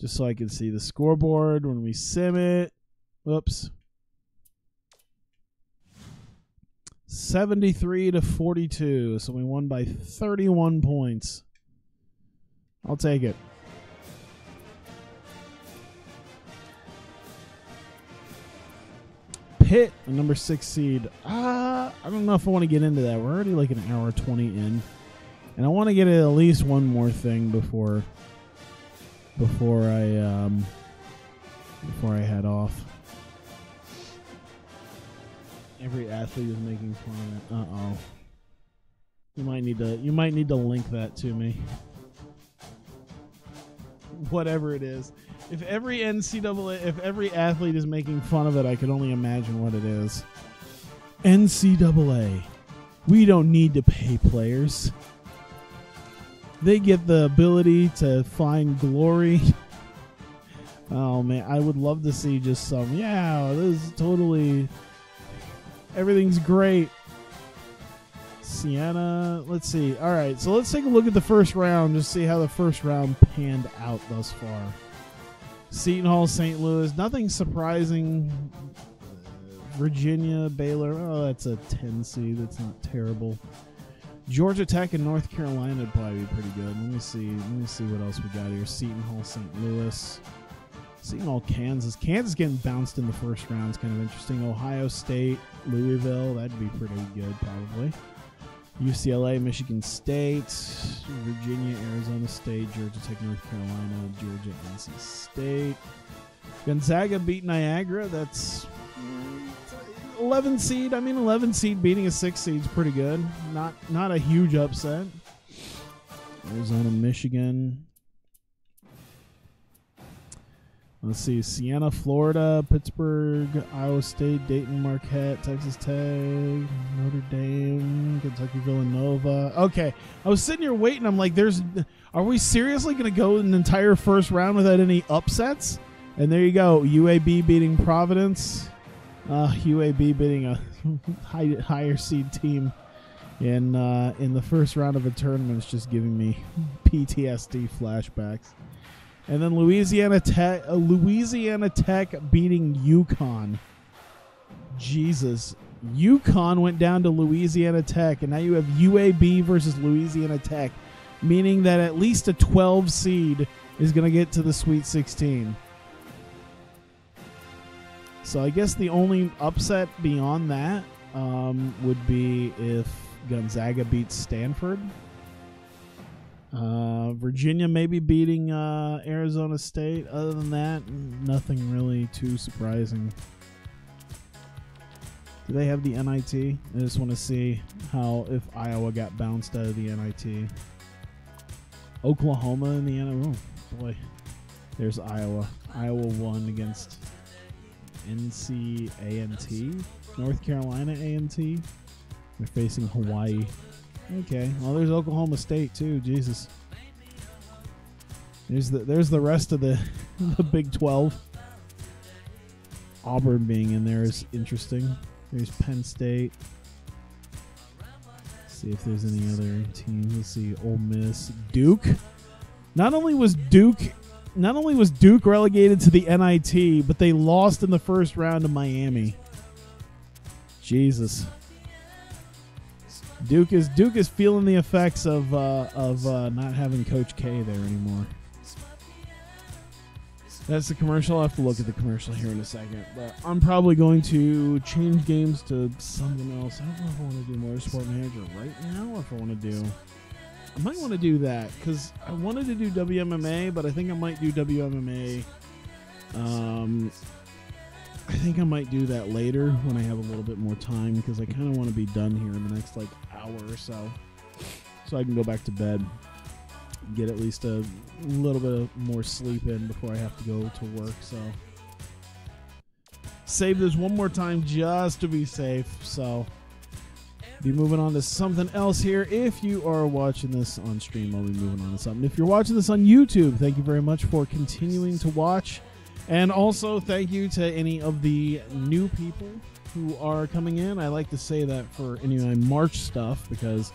just so I can see the scoreboard when we sim it. Whoops. 73-42, so we won by 31 points. I'll take it. Pitt, a number 6 seed. I don't know if I want to get into that. We're already like an hour 20 in. And I want to get at least one more thing before I head off. Every athlete is making fun of it. Uh-oh. You might need to link that to me. Whatever it is. If every athlete is making fun of it, I can only imagine what it is. NCAA. We don't need to pay players. They get the ability to find glory. Oh, man. I would love to see just some, yeah, this is totally, everything's great. Siena, let's see. All right, so let's take a look at the first round, just see how the first round panned out thus far. Seton Hall, St. Louis, nothing surprising. Virginia, Baylor, oh, that's a 10 seed. That's not terrible. Georgia Tech and North Carolina would probably be pretty good. Let me see what else we got here. Seton Hall, St. Louis. Seton Hall, Kansas. Kansas getting bounced in the first round is kind of interesting. Ohio State, Louisville, that'd be pretty good probably. UCLA, Michigan State, Virginia, Arizona State, Georgia Tech, North Carolina, Georgia, NC State. Gonzaga beat Niagara. That's 11 seed. I mean, 11 seed beating a 6 seed is pretty good. Not a huge upset. Arizona, Michigan. Let's see. Siena, Florida, Pittsburgh, Iowa State, Dayton, Marquette, Texas Tech, Notre Dame, Kentucky, Villanova. Okay. I was sitting here waiting. I'm like, are we seriously going to go an entire first round without any upsets? And there you go. UAB beating Providence. UAB beating a higher seed team in the first round of a tournament is just giving me PTSD flashbacks. And then Louisiana Tech beating UConn. Jesus. UConn went down to Louisiana Tech, and now you have UAB versus Louisiana Tech, meaning that at least a 12 seed is going to get to the Sweet 16. So I guess the only upset beyond that would be if Gonzaga beats Stanford. Virginia maybe beating Arizona State. Other than that, nothing really too surprising. Do they have the NIT? I just want to see if Iowa got bounced out of the NIT. Oklahoma in the NIT. Oh, boy. There's Iowa. Iowa won against NCAA. North Carolina A&T. They're facing Hawaii. Okay, well, there's Oklahoma State too. Jesus, there's the rest of the Big 12. Auburn being in there is interesting. There's Penn State. Let's see if there's any other teams. Let's see, Ole Miss, Duke. Not only was Duke relegated to the NIT, but they lost in the first round to Miami. Jesus. Duke is feeling the effects of not having Coach K there anymore. That's the commercial. I'll have to look at the commercial here in a second. But I'm probably going to change games to something else. I don't know if I want to do Motorsport Manager right now or if I want to do... I might want to do that because I wanted to do WMMA, but I think I might do WMMA. I think I might do that later when I have a little bit more time because I kind of want to be done here in the next hour or so I can go back to bed, get at least a little bit more sleep in before I have to go to work. So save this one more time just to be safe. So be moving on to something else here. If you are watching this on stream, I'll be moving on to something. If you're watching this on YouTube, thank you very much for continuing to watch. And also, thank you to any of the new people who are coming in. I like to say that for any of my March stuff because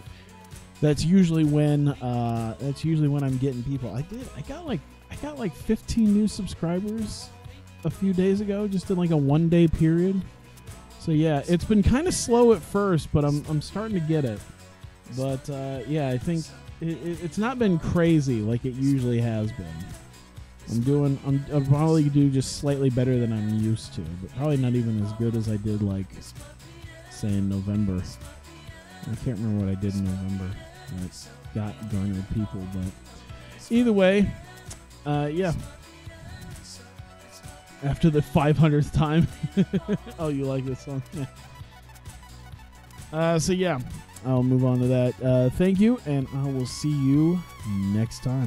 that's usually when I'm getting people. I got like 15 new subscribers a few days ago, just in like a 1-day period. So yeah, it's been kind of slow at first, but I'm starting to get it. But yeah, I think it's not been crazy like it usually has been. I'll probably do just slightly better than I'm used to, but probably not even as good as I did, like, say, in November. I can't remember what I did in November. It got garnered people, but either way, yeah. After the 500th time. Oh, you like this song? Yeah. So, yeah, I'll move on to that. Thank you, and I will see you next time.